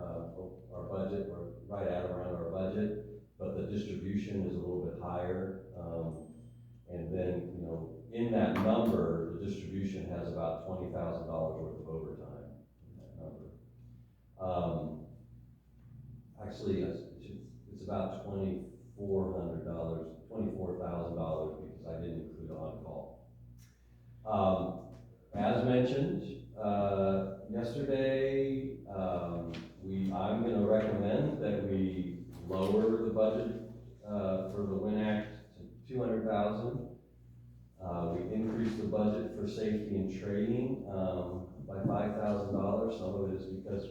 budget, or right at around our budget, but the distribution is a little bit higher. And then, in that number, the distribution has about $20,000 worth of overtime in that number. Actually, it's about $2,400, $24,000 because I didn't include on-call. As mentioned yesterday, I'm going to recommend that we lower the budget, for the WIN Act to 200,000. We increased the budget for safety and training, by $5,000. Some of it is because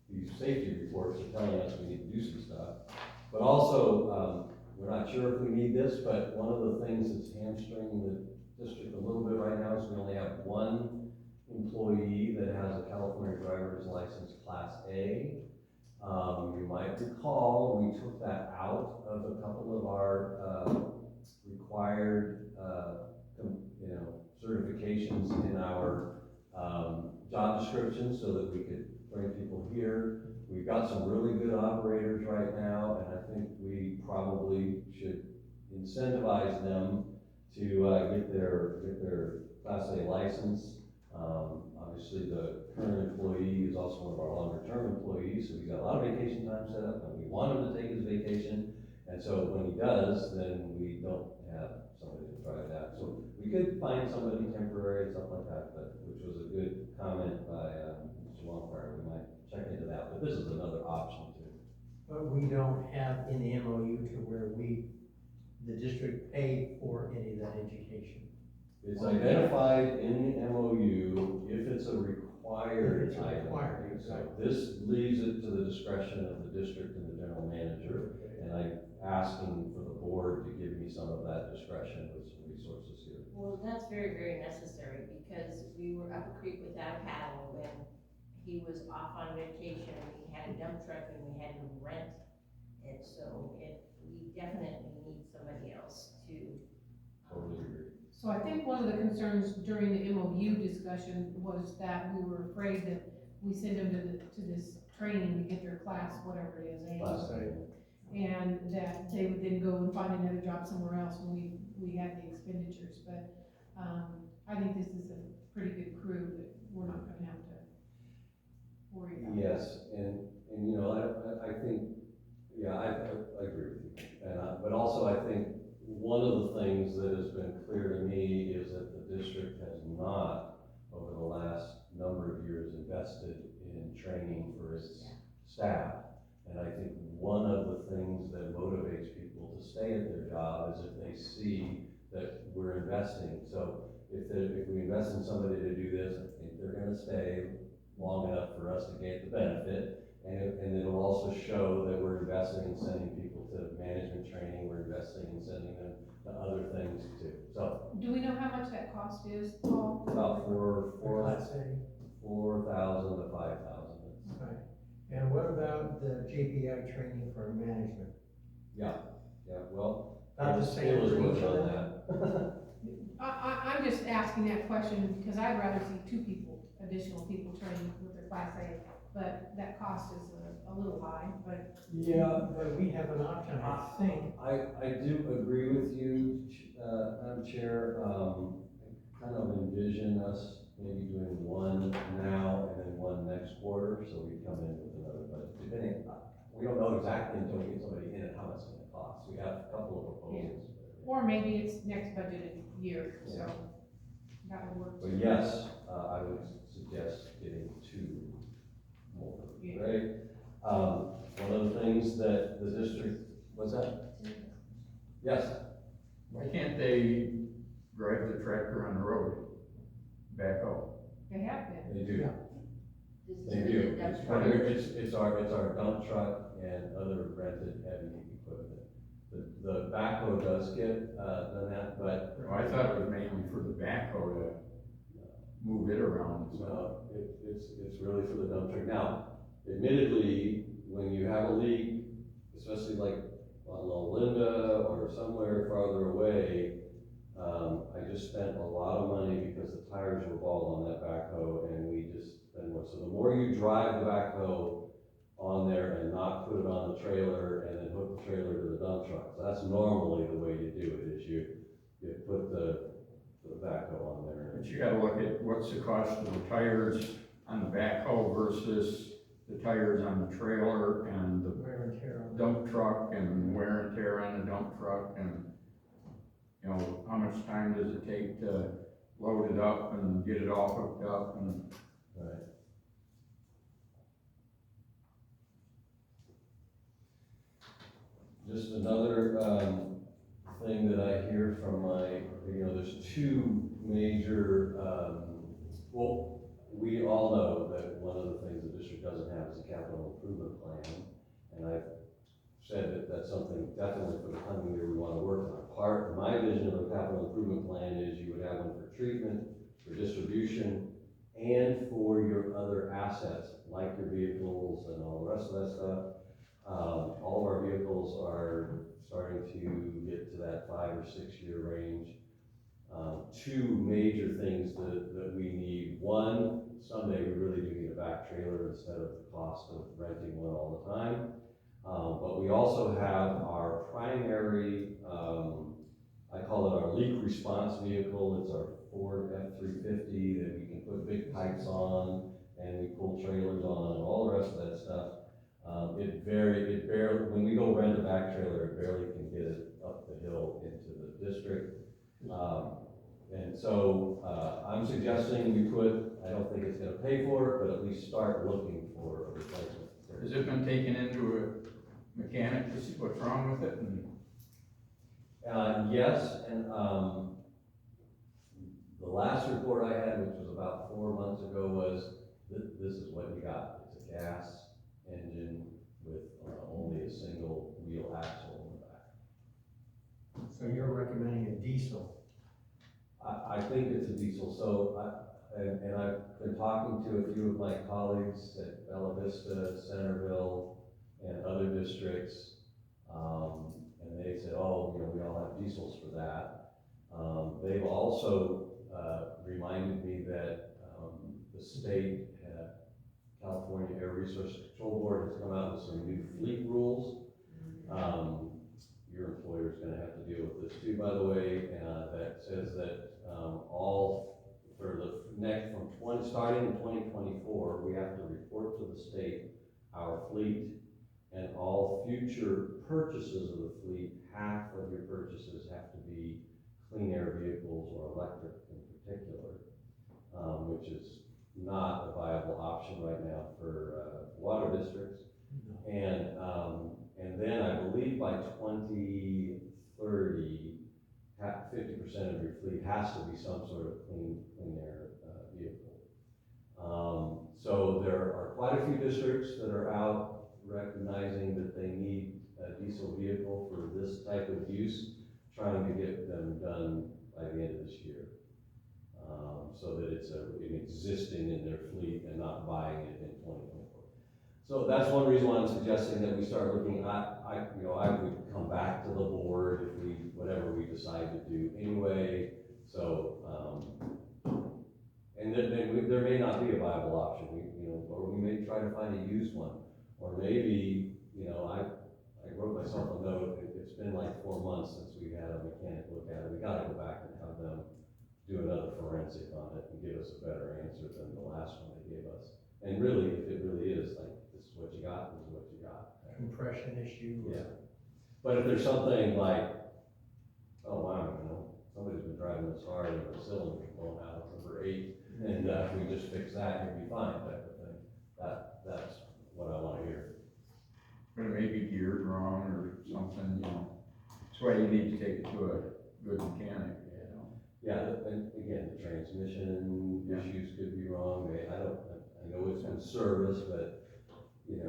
these safety reports are telling us we need to do some stuff. But also, we're not sure if we need this, but one of the things that's hamstringing the district a little bit right now is we only have one employee that has a California driver's license Class A. You might recall, we took that out of a couple of our required, certifications in our job descriptions so that we could bring people here. We've got some really good operators right now, and I think we probably should incentivize them to get their Class A license. Obviously, the current employee is also one of our longer-term employees, so he's got a lot of vacation time set up, and we want him to take his vacation. And so when he does, then we don't have somebody to drive that. So we could find somebody temporary and stuff like that, but which was a good comment by Mr. Longfire. We might check into that, but this is another option too. But we don't have in the MOU to where the district pay for any of that education. It's identified in the MOU if it's a required If it's a item. required, So exactly. this leaves it to the discretion of the district and the general manager. And I'm asking for the board to give me some of that discretion with some resources here. Well, that's very, very necessary, because we were up a creek without a paddle when he was off on vacation, we had a dump truck and we had to rent it, so we definitely need somebody else to. Totally agree. So I think one of the concerns during the MOU discussion was that we were afraid that we send them to this training to get their class, whatever it is, Class A. and that they would then go and find another job somewhere else when we had the expenditures. But I think this is a pretty good crew that we're not gonna have to worry about. Yes, and you know, I think, yeah, I agree with you. And but also I think one of the things that has been clear to me is that the district has not, over the last number of years, invested in training for its staff. And I think one of the things that motivates people to stay at their job is if they see that we're investing. So if we invest in somebody to do this, I think they're gonna stay long enough for us to get the benefit. And it'll also show that we're investing in sending people to management training, we're investing in sending them to other things too. So Do we know how much that cost is, Paul? about Class A. 4,000 to 5,000. Right. And what about the JPI training for management? Yeah, well, Not the same It was for each working of on them? that. I'm just asking that question because I'd rather see additional people training with their Class A, but that cost is a little high, but. Yeah, but we have an option, I think. I do agree with you, Madam Chair. I kind of envision us maybe doing one now and then one next quarter, so we come in with another budget. Depending, we don't know exactly until we get somebody in and how much it's gonna cost. We have a couple of proposals. Or maybe it's next budgeted year, so that would work. But yes, I would suggest getting 2 more, Yeah. right? One of the things that the district, what's that? Yes, Why can't they drive the tractor on the road, backhoe? They have been. they do. Yeah. They do. It's our dump truck and other rented heavy equipment. The backhoe does get, done that, but I thought it was mainly for the backhoe to move it around. no, it's really for the dump truck. Now, admittedly, when you have a leak, especially like on Linda or somewhere farther away, I just spent a lot of money because the tires were bald on that backhoe, and we just spend more. So the more you drive the backhoe on there and not put it on the trailer and then hook the trailer to the dump truck. So that's normally the way you do it, is you put the backhoe on there. But you gotta look at what's the cost of the tires on the backhoe versus the tires on the trailer and the Wear and tear on. dump truck and wear and tear on the dump truck, and, you know, how much time does it take to load it up and get it all hooked up and. Right. just another, thing that I hear from my, there's two major, well, we all know that one of the things the district doesn't have is a capital improvement plan. And I've said that that's something definitely for the coming year we want to work on. Part of my vision of a capital improvement plan is you would have one for treatment, for distribution, and for your other assets, like your vehicles and all the rest of that stuff. All of our vehicles are starting to get to that 5 or 6 year range. Two major things that we need. One, someday we really do need a back trailer instead of the cost of renting one all the time. But we also have our primary, I call it our leak response vehicle. It's our Ford F-350 that we can put big pipes on and we pull trailers on and all the rest of that stuff. It barely, when we go rent a back trailer, it barely can get it up the hill into the district. And so I'm suggesting we put, I don't think it's gonna pay for it, but at least start looking for a replacement. Has it been taken into a mechanic to see what's wrong with it? And Yes, and the last report I had, which was about 4 months ago, was this is what you got. It's a gas engine with only a single wheel axle in the back. So you're recommending a diesel? I think it's a diesel. So, and I've been talking to a few of my colleagues at Bella Vista, Centerville, and other districts, and they said, oh, we all have diesels for that. They've also reminded me that the state, California Air Resources Control Board, has come out with some new fleet rules. Your employer is going to have to deal with this too, by the way, that says that all, for the next, starting in 2024, we have to report to the state our fleet, and all future purchases of the fleet, half of your purchases have to be clean air vehicles or electric in particular, which is not a viable option right now for water districts. And then I believe by 2030, 50% of your fleet has to be some sort of clean air vehicle. So there are quite a few districts that are out recognizing that they need a diesel vehicle for this type of use, trying to get them done by the end of this year. So that it's an existing in their fleet and not buying it in 2024. So that's one reason why I'm suggesting that we start looking at, I would come back to the board if whatever we decide to do anyway. So, and then there may not be a viable option, or we may try to find a used one, or maybe, I wrote myself a note. It's been like 4 months since we had a mechanic look at it. We got to go back and have them do another forensic on it and give us a better answer than the last one they gave us. And really, if it really is like, this is what you got, this is what you got. Compression issue? Yeah. But if there's something like, oh wow, somebody's been driving this hard and the cylinder's blown out, number 8, and if we just fix that, you'll be fine, type of thing. That's what I want to hear. But it may be geared wrong or something, That's why you need to take it to a good mechanic, Yeah, and again, the transmission issues could be wrong. I know it's been serviced, but, it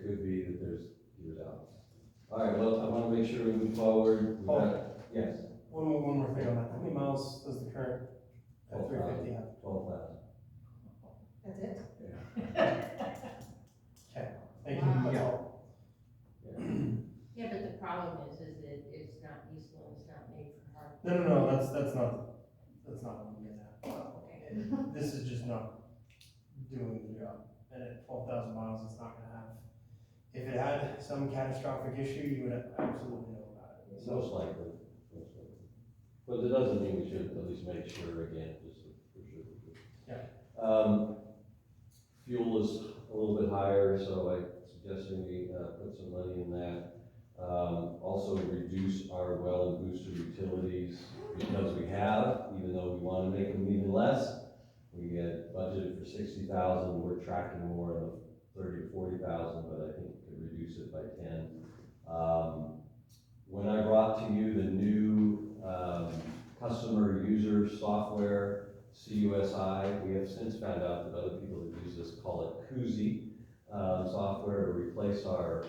could be that there's gears out. All right, well, I want to make sure we move forward. Yes? One more thing on that. How many miles does the current F-350 have? 12,000. That's it? Okay, thank you. That's all. Yeah, but the problem is that it's not useful, it's not made for hard. No, that's not what I'm getting at. Okay. This is just not doing the job. And at 12,000 miles, it's not gonna have, if it had some catastrophic issue, you would absolutely know about it. Most likely. But it doesn't mean we shouldn't at least make sure again, just for sure. Yeah. Fuel is a little bit higher, so I'm suggesting we put some money in that. Also reduce our well and booster utilities, because we have, even though we want to make them even less. We had budgeted for 60,000, we're tracking more of 30 to 40,000, but I think we could reduce it by 10. When I brought to you the new customer user software, CUSI, we have since found out that other people that use this call it Koozie software to replace our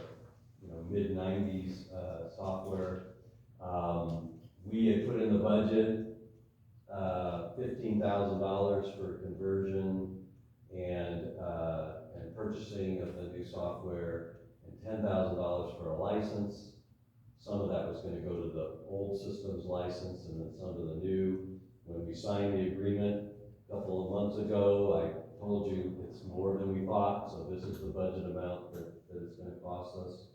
mid-90s software. We had put in the budget $15,000 for conversion and purchasing of the new software, and $10,000 for a license. Some of that was going to go to the old systems license and then some to the new. When we signed the agreement a couple of months ago, I told you it's more than we thought, so this is the budget amount that it's going to cost us.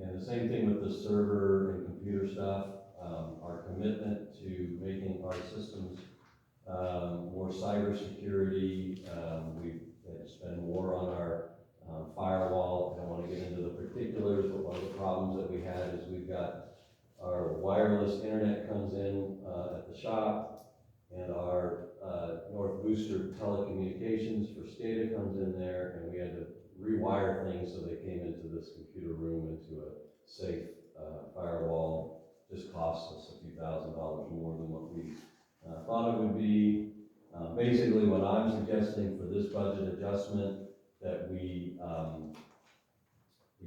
And the same thing with the server and computer stuff. Our commitment to making our systems more cybersecurity. We've had to spend more on our firewall. I don't want to get into the particulars, but one of the problems that we had is we've got our wireless internet comes in at the shop, and our North Booster telecommunications for SCADA comes in there, and we had to rewire things so they came into this computer room into a safe firewall. Just cost us a few $1,000s more than what we thought it would be. Basically, what I'm suggesting for this budget adjustment, that we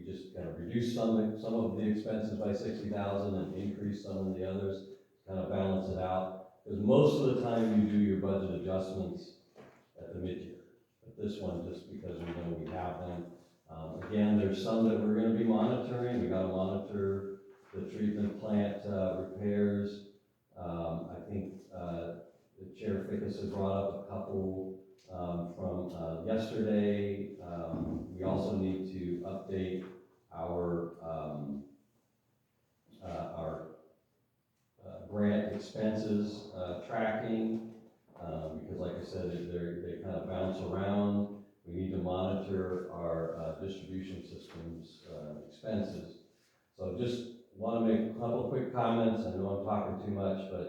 just kind of reduce some of the expenses by $60,000 and increase some of the others, kind of balance it out. Because most of the time you do your budget adjustments at the mid-year. But this one, just because we know we have them. Again, there's some that we're going to be monitoring. We got to monitor the treatment plant repairs. I think the Chair Fickus has brought up a couple from yesterday. We also need to update our grant expenses tracking because, like I said, they kind of bounce around. We need to monitor our distribution systems expenses. So just want to make a couple quick comments. I know I'm talking too much, but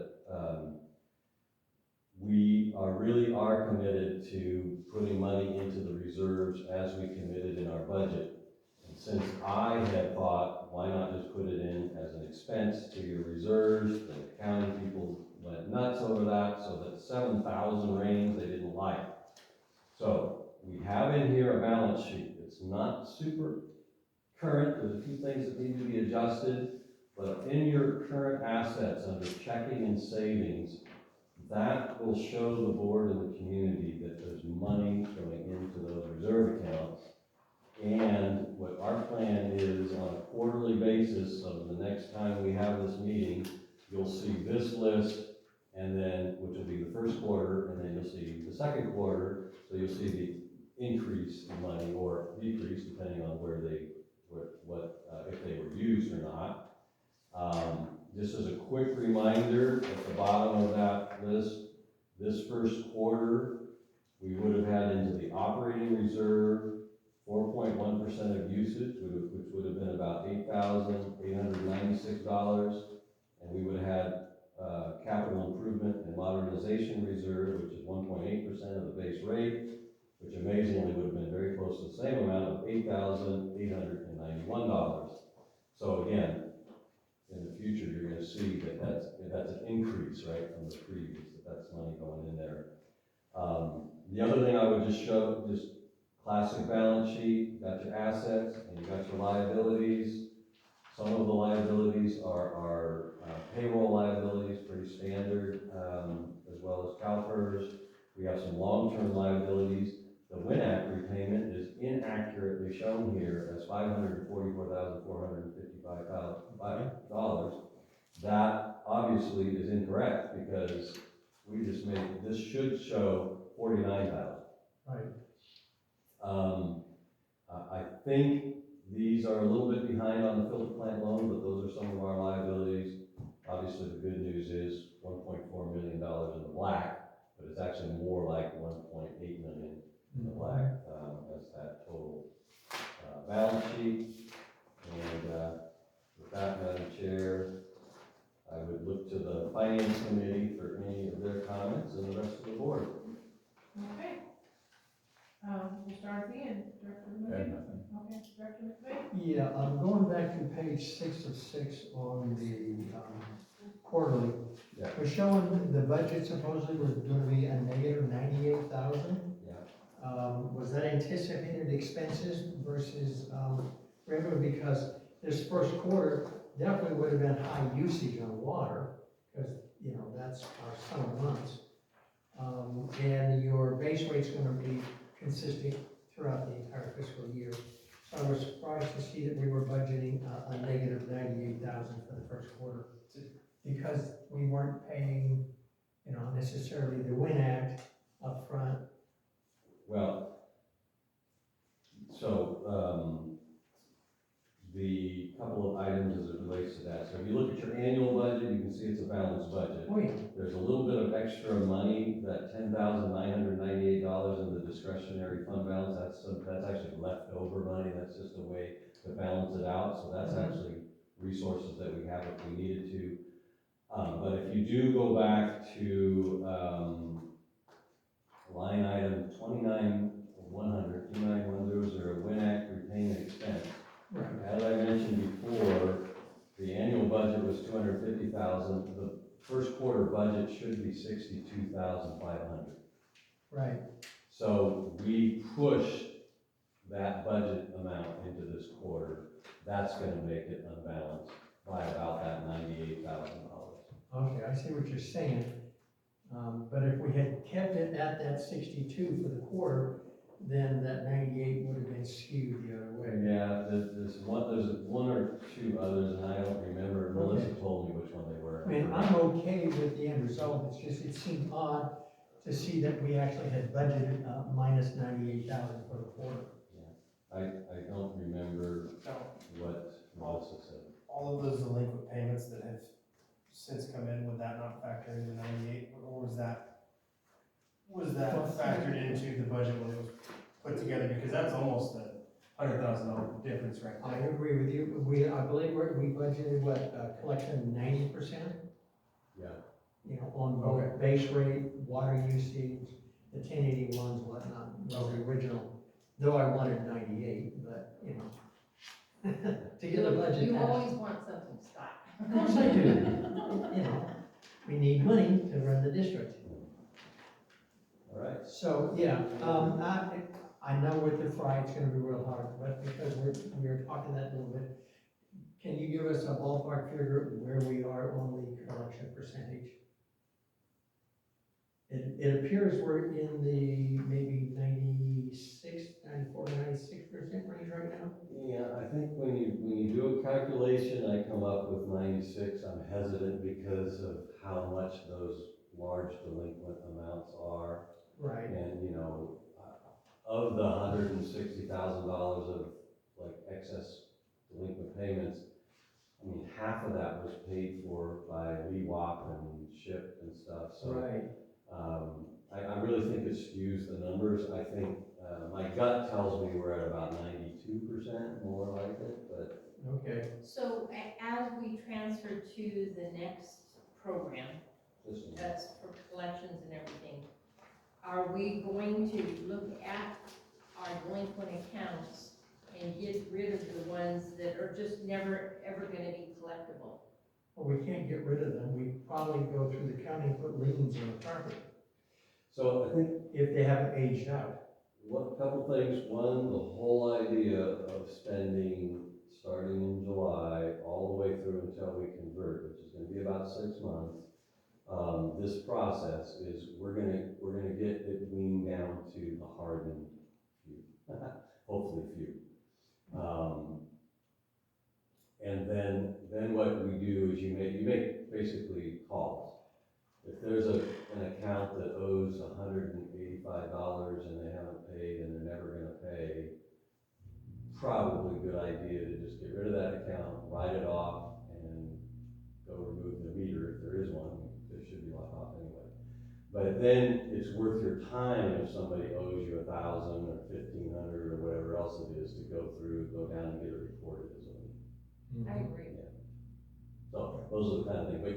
we really are committed to putting money into the reserves as we committed in our budget. And since I had thought, why not just put it in as an expense to your reserves, the accounting people went nuts over that, so that 7,000 range they didn't like. So we have in here a balance sheet. It's not super current. There's a few things that need to be adjusted, but in your current assets under checking and savings, that will show the board and the community that there's money going into those reserve accounts. And what our plan is on a quarterly basis, so the next time we have this meeting, you'll see this list, and then, which will be the first quarter, and then you'll see the second quarter, so you'll see the increase in money or decrease, depending on if they were used or not. Just as a quick reminder, at the bottom of that list, this first quarter, we would have had into the operating reserve 4.1% of usage, which would have been about $8,896, and we would have had capital improvement and modernization reserve, which is 1.8% of the base rate, which amazingly would have been very close to the same amount of $8,891. So again, in the future, you're going to see that that's an increase, right, from the previous, that's money going in there. The other thing I would just show, just classic balance sheet, you got your assets and you got your liabilities. Some of the liabilities are payroll liabilities, pretty standard, as well as CalPERS. We have some long-term liabilities. The WINAC repayment is inaccurately shown here as $544,455. That obviously is incorrect because we just made, this should show $49,000. Right. I think these are a little bit behind on the filter plant loan, but those are some of our liabilities. Obviously, the good news is $1.4 million in the black, but it's actually more like $1.8 million in the black as that total balance sheet. And with that, Madam Chair, I would look to the Finance Committee for any of their comments and the rest of the board. Okay. We'll start at the end. Director And McVeigh? nothing. Okay, Director McVeigh? Yeah, I'm going back to page 6 on the quarterly. Yeah. We're showing the budget supposedly was gonna be a negative 98,000. Yeah. Was that anticipated expenses versus, revenue? Because this first quarter definitely would have been high usage on water, because, you know, that's our summer months. And your base rate's gonna be consistent throughout the entire fiscal year. So I was surprised to see that we were budgeting a negative 98,000 for the first quarter, because we weren't paying, you know, necessarily the WIN Act upfront. Well, so, the couple of items as it relates to that. So if you look at your annual budget, you can see it's a balanced budget. Oh, yeah. There's a little bit of extra money, that $10,998 in the discretionary fund balance, that's actually leftover money, that's just a way to balance it out, so that's actually resources that we have if we needed to. But if you do go back to, line item 29100, WIN Act repayment expense. Right. As I mentioned before, the annual budget was $250,000, the first quarter budget should be $62,500. Right. So we pushed that budget amount into this quarter. That's gonna make it unbalanced by about that $98,000. Okay, I see what you're saying. But if we had kept it at that 62 for the quarter, then that 98 would have been skewed the other way. Yeah, there's one or two others, and I don't remember, Melissa told me which one they were. I mean, I'm okay with the end result, it's just, it seemed odd to see that we actually had budgeted minus 98,000 for the quarter. I don't remember what Melissa said. All of those delinquent payments that have since come in, would that not factor into 98, or was that factored into the budget when it was put together? Because that's almost a $100,000 difference right I there. agree with you, I believe we budgeted, collection 90%? Yeah. You know, on both base rate, water usage, the 1081s, whatnot, was the original. Though I wanted 98, but, you know, to get a budget You passed. always want something, Scott. Of course I do. You know, we need money to run the district. All right. So, yeah, I know with the fry, it's gonna be real hard, but because we're talking that a little bit, can you give us a ballpark figure where we are on the collection percentage? It appears we're in the maybe 94, 96% range right now. Yeah, I think when you do a calculation, I come up with 96. I'm hesitant because of how much those large delinquent amounts are. Right. And, you know, of the $160,000 of like excess delinquent payments, I mean, half of that was paid for by LEWOP and SHIP and stuff. So Right. I really think it skews the numbers. I think my gut tells me we're at about 92% more like it, but. Okay. So as we transfer to the next program, This one. that's for collections and everything, are we going to look at our delinquent accounts and get rid of the ones that are just never, ever gonna be collectible? Well, we can't get rid of them. We probably go through the county and put liens on the property So I think if they haven't aged out. one couple things. One, the whole idea of spending starting in July all the way through until we convert, which is going to be about 6 months. This process is we're gonna get it weaned down to the hardened few, hopefully few. And then what we do is you make basically calls. If there's an account that owes $185 and they haven't paid and they're never gonna pay, probably a good idea to just get rid of that account, write it off, and go remove the meter if there is one. There should be one off anyway. But then it's worth your time if somebody owes you 1,000 or 1,500 or whatever else it is to go down and get it reported as a lien. I agree. So those are the kind of things, but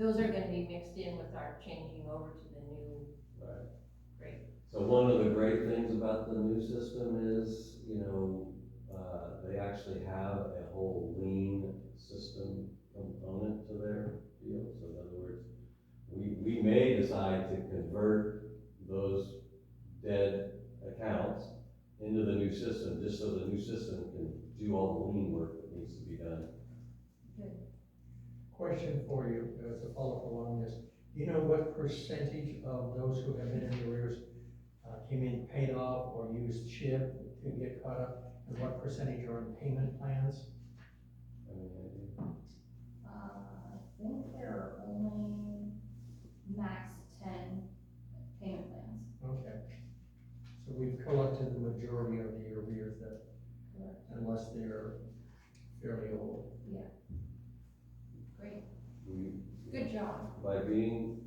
Those are gonna be mixed in with our changing over to the new. right. Great. So one of the great things about the new system is, you know, they actually have a whole lean system component to their deal. So in other words, we may decide to convert those dead accounts into the new system, just so the new system can do all the lean work that needs to be done. Question for you, as a follow-up along this. Do you know what percentage of those who have been in arrears came in paid off or used CHIP to get caught up? And what percentage are in payment plans? I think there are only max 10 payment plans. Okay. So we've collected the majority of the arrears that, Correct. unless they're fairly old. Yeah. Great. Good job. By being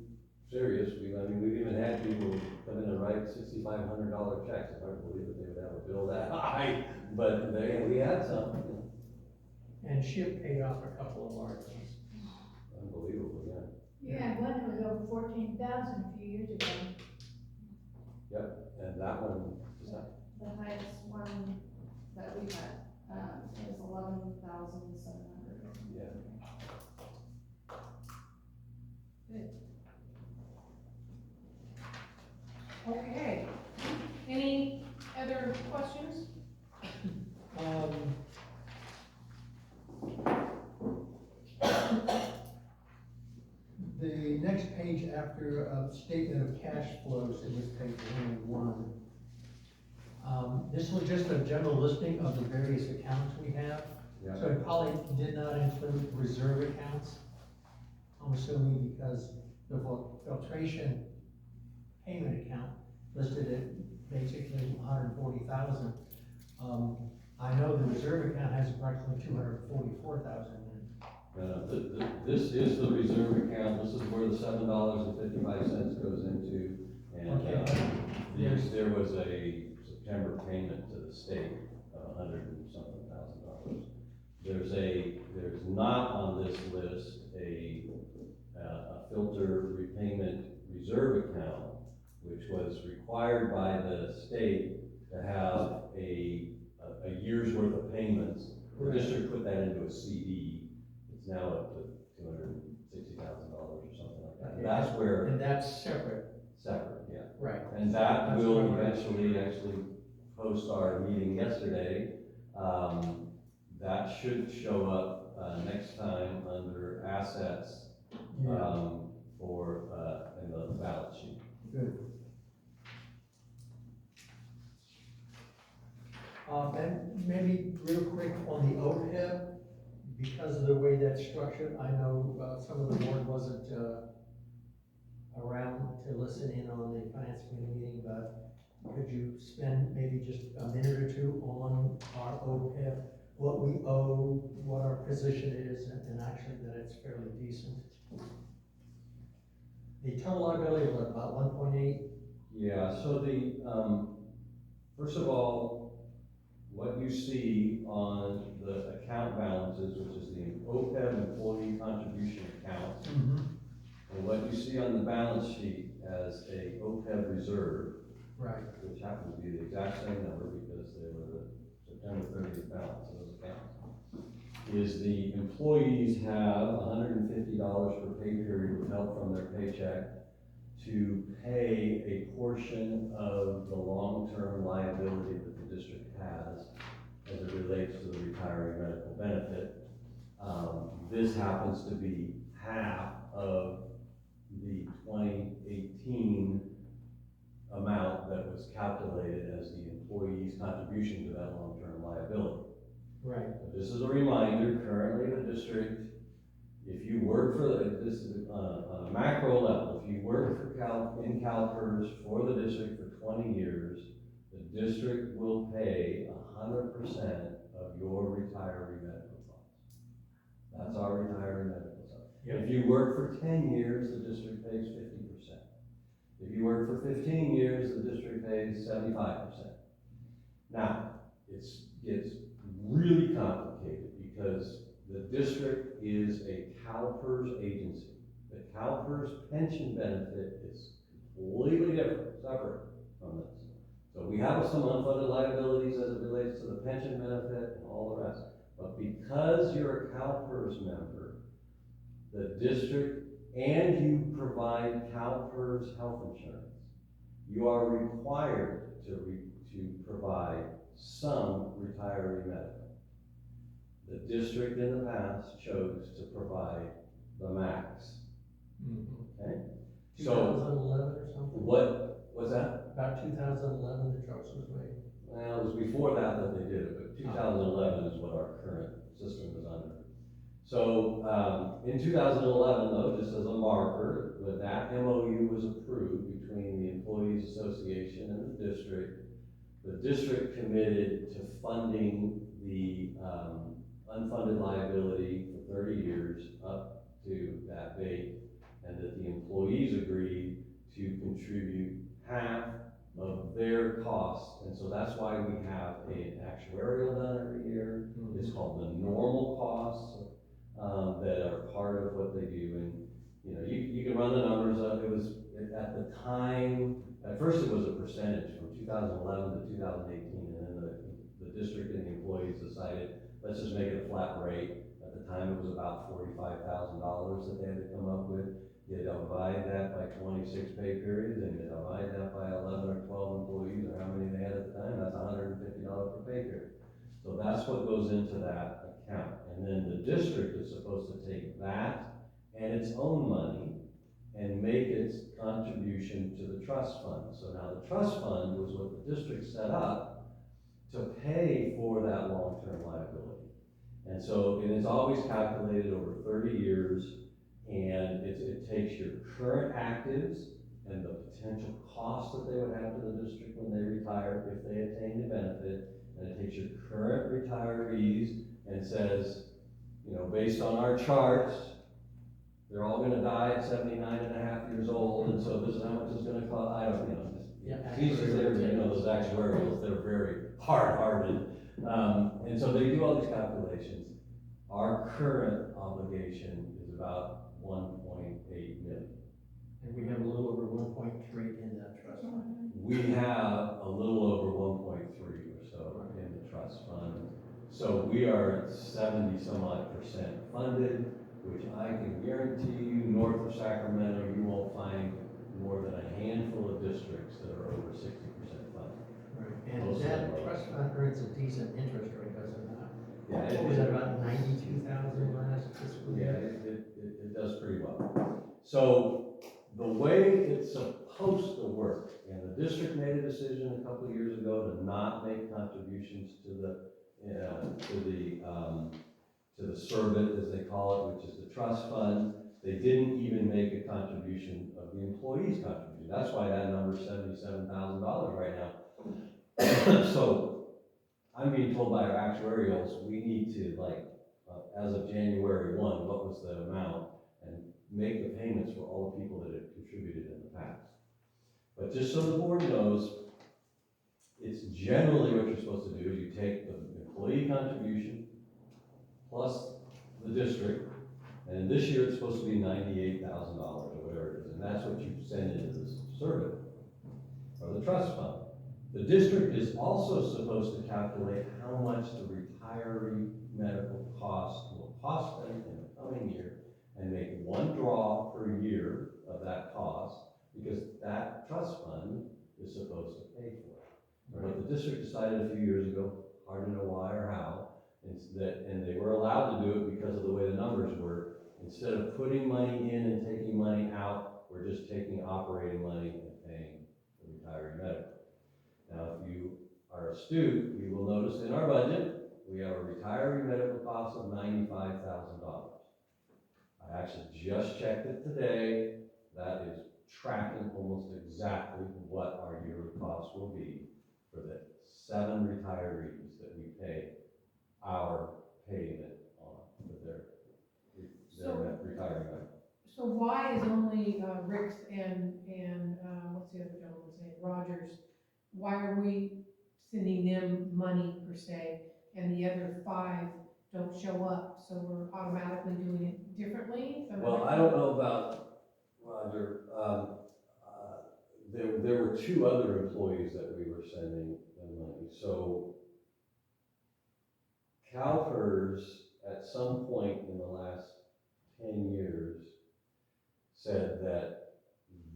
serious, we've even had people come in and write $6,500 checks. It's hard to believe that they would have a bill that high, but we had some. And CHIP paid off a couple of large ones. Unbelievable, yeah. You had one that was over 14,000 a few years ago. Yep, and that one, The highest one that we've had, is 11,700. yeah. Okay. Any other questions? The next page after statement of cash flows, in this page 101. This was just a general listing of the various accounts we have. Yeah. So it probably did not include reserve accounts. I'm assuming because the filtration payment account listed at basically 140,000. I know the reserve account has approximately 244,000 in it. This is the reserve account. This is where the $7.55 goes into. And there was a September payment to the state of $100-something thousand. There's not on this list a filter repayment reserve account, which was required by the state to have a year's worth of payments. The district put that into a CD. It's now up to $260,000 or something like that. And that's where. And that's separate. Separate, yeah. Right. And that will eventually actually post our meeting yesterday. That should show up next time under assets in the balance sheet. Good. And maybe real quick on the OPEB, because of the way that's structured, I know some of the board wasn't around to listen in on the finance committee meeting, but could you spend maybe just a minute or two on our OPEB, what we owe, what our position is, and actually that it's fairly decent? The total liability was about 1.8. Yeah, so first of all, what you see on the account balances, which is the OPEB employee contribution account, and what you see on the balance sheet as a OPEB reserve, Right. which happens to be the exact same number because they were the September 30th balance of those accounts, is the employees have $150 per pay period withheld from their paycheck to pay a portion of the long-term liability that the district has as it relates to the retiring medical benefit. This happens to be half of the 2018 amount that was calculated as the employee's contribution to that long-term liability. Right. This is a reminder, currently the district, if you work this is on a macro level, if you work in CalPERS for the district for 20 years, the district will pay 100% of your retiree medical funds. That's our retiree medical funds. Yep. If you work for 10 years, the district pays 50%. If you work for 15 years, the district pays 75%. Now, it gets really complicated because the district is a CalPERS agency. The CalPERS pension benefit is completely different, separate from the we have some unfunded liabilities as it relates to the pension benefit and all the rest. But because you're a CalPERS member, the district, and you provide CalPERS health insurance, you are required to provide some retiree medical. The district in the past chose to provide the max. Okay? So 2011 or something? what's that? About 2011, the choice was made. Well, it was before that they did it, but 2011 is what our current system is under. So in 2011, though, just as a marker, when that MOU was approved between the Employees Association and the district committed to funding the unfunded liability for 30 years up to that date, and that the employees agreed to contribute half of their costs. And so that's why we have an actuarial done every year. It's called the normal costs that are part of what they do. And you know, you can run the numbers up. It was at the time, at first it was a percentage from 2011 to 2018, and then the district and the employees decided, let's just make it a flat rate. At the time, it was about $45,000 that they had to come up with. You divide that by 26 pay periods, and you divide that by 11 or 12 employees, or how many they had at the time, that's $150 per pay period. So that's what goes into that account. And then the district is supposed to take that and its own money and make its contribution to the trust fund. So now the trust fund was what the district set up to pay for that long-term liability. And so it is always calculated over 30 years, and it takes your current actives and the potential cost that they would have to the district when they retire if they attain the benefit, and it takes your current retirees and says, you know, based on our charts, they're all gonna die at 79 and a half years old, and so this is how much it's gonna cost. I don't, you know, you know, those actuarials, they're very hard-hearted. And so they do all these calculations. Our current obligation is about 1.8 million. And we have a little over 1.3 in that trust fund. We have a little over 1.3 or so in the trust fund. So we are at 70 some odd percent funded, which I can guarantee you, north of Sacramento, you won't find more than a handful of districts that are over 60% funded. Right. And that trust fund earns a decent interest rate, does it not? Yeah, What was that, about 92,000 last fiscal yeah, year? it does pretty well. So the way it's supposed to work, and the district made a decision a couple of years ago to not make contributions to the service, as they call it, which is the trust fund. They didn't even make a contribution of the employee's contribution. That's why that number is $77,000 right now. So I'm being told by our actuarials, we need to, like, as of January 1, what was the amount, and make the payments for all the people that have contributed in the past. But just so the board knows, it's generally what you're supposed to do is you take the employee contribution plus the district, and this year it's supposed to be $98,000 or whatever it is, and that's what you send into this survey or the trust fund. The district is also supposed to calculate how much the retiree medical cost will cost them in the coming year and make one draw per year of that cost, because that trust fund is supposed to pay for it. Right. But the district decided a few years ago, hard to know why or how, and they were allowed to do it because of the way the numbers were. Instead of putting money in and taking money out, we're just taking operating money and paying the retiree medical. Now, if you are astute, you will notice in our budget, we have a retiree medical cost of $95,000. I actually just checked it today. That is tracking almost exactly what our yearly cost will be for the 7 retirees that we pay our payment on for their retirement. So why is only Rick's and what's the other gentleman's name, Rogers, why are we sending them money per se, and the other 5 don't show up, so we're automatically doing it differently? Well, I don't know about Roger. there were two other employees that we were sending them money. So CalPERS, at some point in the last 10 years, said that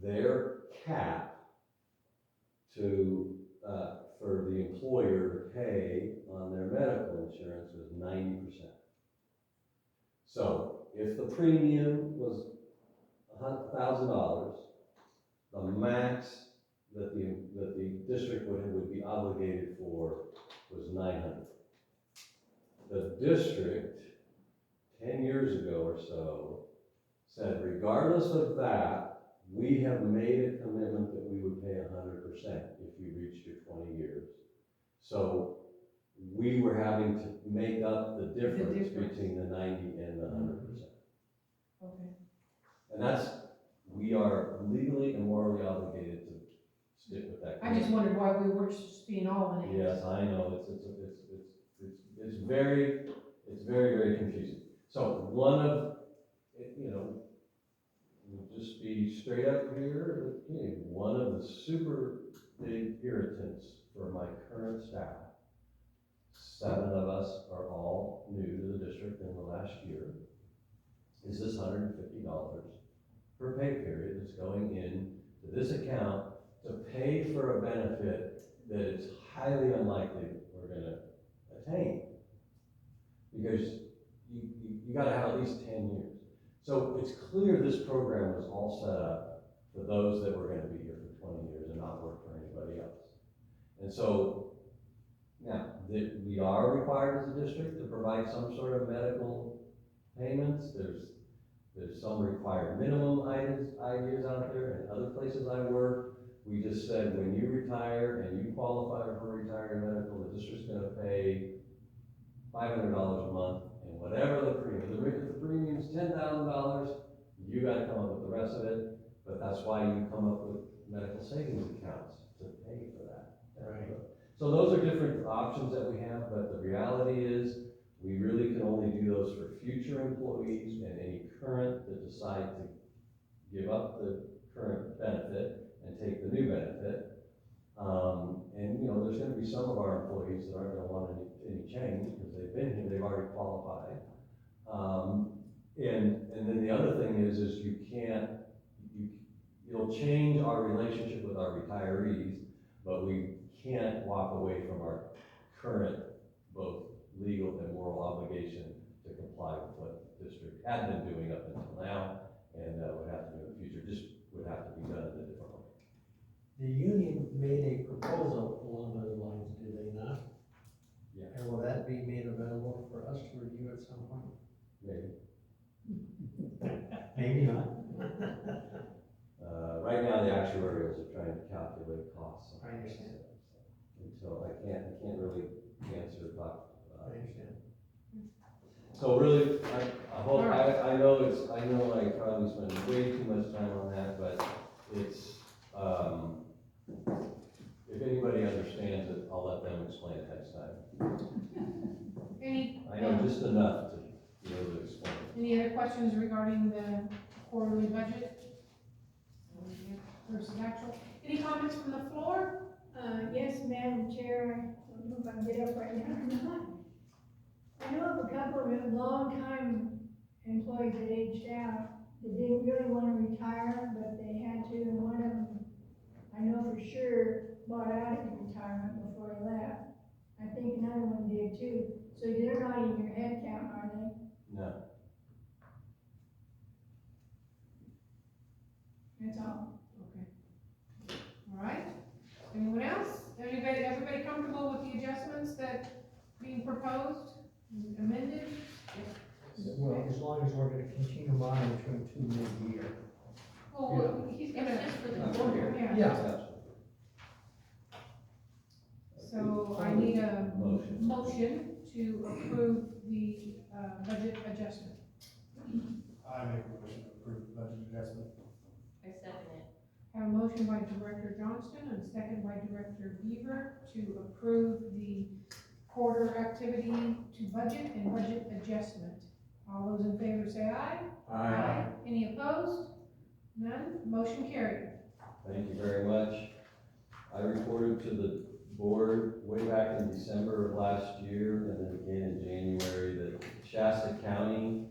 their cap to, for the employer to pay on their medical insurance was 90%. So if the premium was $1,000, the max that the district would be obligated for was $900. The district, 10 years ago or so, said regardless of that, we have made a commitment that we would pay 100% if you reached your 20 years. So we were having to make up the difference between the 90 and the 100%. Okay. And that's, we are legally and morally obligated to stick with that. I just wondered why we weren't just being all in it. Yes, I know, it's very, very confusing. So one of, you know, we'll just be straight up here, one of the super big irritants for my current staff, 7 of us are all new to the district in the last year, is this $150 per pay period that's going in to this account to pay for a benefit that it's highly unlikely we're gonna attain. Because you gotta have at least 10 years. So it's clear this program was all set up for those that were gonna be here for 20 years and not work for anybody else. And so, now, we are required as a district to provide some sort of medical payments. There's some required minimum ideas out there, and other places I work, we just said when you retire and you qualify for retiree medical, the district's gonna pay $500 a month, and whatever the premium, if the premium's $10,000, you gotta come up with the rest of it, but that's why you come up with medical savings accounts to pay for that. Right. So those are different options that we have, but the reality is, we really can only do those for future employees and any current that decide to give up the current benefit and take the new benefit. And you know, there's gonna be some of our employees that aren't gonna want any change because they've been here, they've already qualified. And then the other thing is it'll change our relationship with our retirees, but we can't walk away from our current, both legal and moral obligation to comply with what the district had been doing up until now, and would have to do in the future, just would have to be done in a different way. The union made a proposal along those lines, did they not? Yeah. And will that be made available for us to review at some point? Maybe. Maybe not. Right now, the actuarials are trying to calculate costs. I understand. Until I can't really answer about. I understand. So really, I hope, I know I probably spent way too much time on that, but it's, if anybody understands it, I'll let them explain it next time. I know just enough to be able to explain it. Any other questions regarding the quarterly budget? Versus actual. Any comments from the floor? Yes, Madam Chair, I don't know if I can get up right now or not. I know of a couple of long-time employees that aged out that didn't really want to retire, but they had to, and one of them, I know for sure, bought out his retirement before he left. I think another one did too. So they're not in your head count, are they? No. That's all. Okay. All right. Anyone else? Everybody comfortable with the adjustments that being proposed, amended? Well, as long as we're gonna continue monitoring to mid-year. Well, he's gonna. It's just for the quarter. Yeah. Yeah. So I need a Motion. motion to approve the budget adjustment. I make a motion to approve the budget adjustment. I second it. Have a motion by Director Johnston and second by Director Beaver to approve the quarter activity to budget and budget adjustment. All those in favor say aye. Any opposed? None? Motion carried. Thank you very much. I reported to the board way back in December of last year and then again in January that Shasta County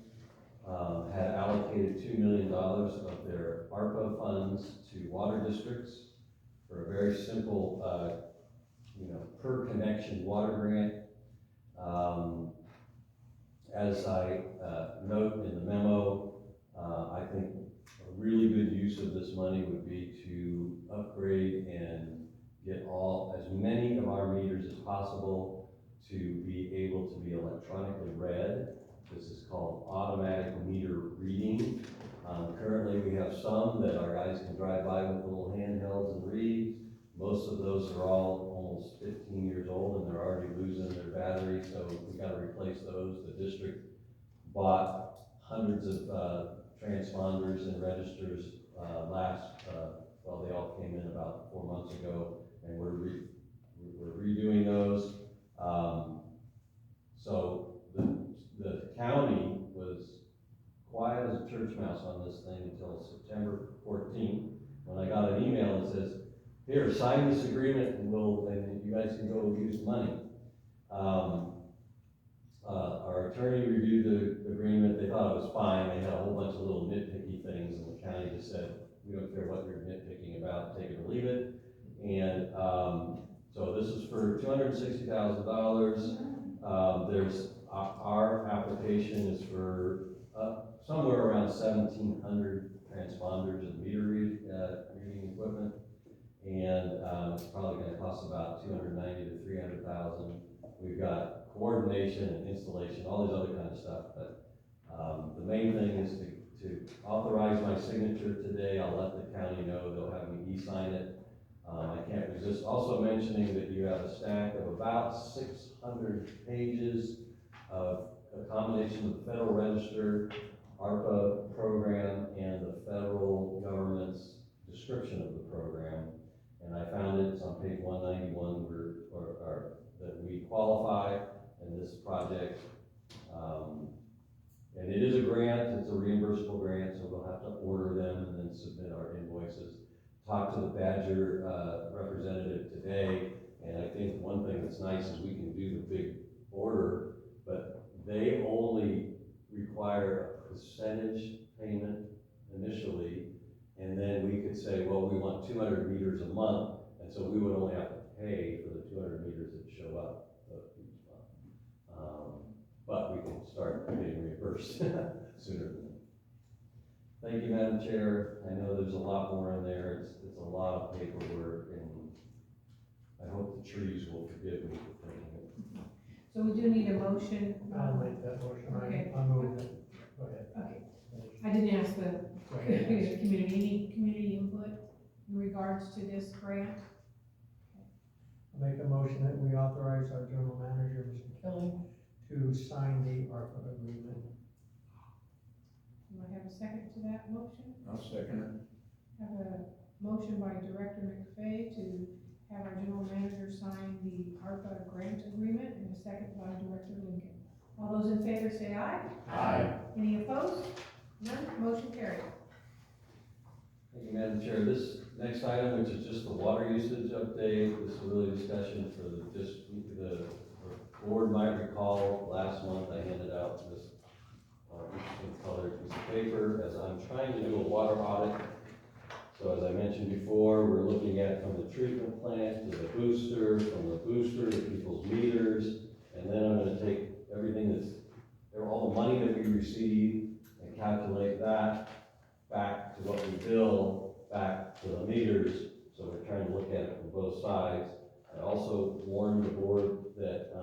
had allocated $2 million of their ARPA funds to water districts for a very simple, per connection water grant. As I note in the memo, I think a really good use of this money would be to upgrade and get as many of our meters as possible to be able to be electronically read. This is called automatic meter reading. Currently we have some that our guys can drive by with little handhelds and read. Most of those are all almost 15 years old and they're already losing their battery, so we got to replace those. The district bought hundreds of transponders and registers they all came in about 4 months ago, and we're redoing those. So the county was quiet as a church mouse on this thing until September 14th, when I got an email that says, "Here, sign this agreement, and you guys can go use the money." Our attorney reviewed the agreement. They thought it was fine. They had a whole bunch of little nitpicky things, and the county just said, "We don't care what you're nitpicking about, take it or leave it." And so this is for $260,000. There's our application is for somewhere around 1,700 transponders and meter reading equipment, and it's probably going to cost about $290,000 to $300,000. We've got coordination and installation, all these other kind of stuff, but the main thing is to authorize my signature today. I'll let the county know. They'll have me e-sign it. I can't resist also mentioning that you have a stack of about 600 pages of a combination of the Federal Register, ARPA program, and the federal government's description of the program. And I found it's on page 191 that we qualify in this project. And it is a grant, it's a reimbursable grant, so we'll have to order them and then submit our invoices. Talked to the Badger representative today, and I think one thing that's nice is we can do the big order, but they only require a percentage payment initially, and then we could say, well, we want 200 meters a month, and so we would only have to pay for the 200 meters that show up each month. But we can start getting reimbursed sooner than that. Thank you, Madam Chair. I know there's a lot more in there. It's a lot of paperwork, and I hope the trees will forgive me for thinking it. So we do need a motion. I'll make that motion. Okay. I'll move it. Go ahead. Okay, I didn't ask the Go ahead. any community input in regards to this grant? I'll make a motion that we authorize our general manager, Mr. Killing, to sign the ARPA agreement. Do I have a second to that motion? I'll second it. Have a motion by Director McFay to have our general manager sign the ARPA grant agreement, and a second by Director Lincoln. All those in favor say aye. Aye. Any opposed? None, motion carried. Thank you, Madam Chair. This next item, which is just the water usage update, this is really discussion for the board might recall last month I handed out this interesting colored piece of paper as I'm trying to do a water audit. So as I mentioned before, we're looking at from the treatment plant to the booster, from the booster to people's meters, and then I'm going to take everything all the money that we receive and calculate that back to what we bill back to the meters. So we're trying to look at it from both sides. I also warned the board that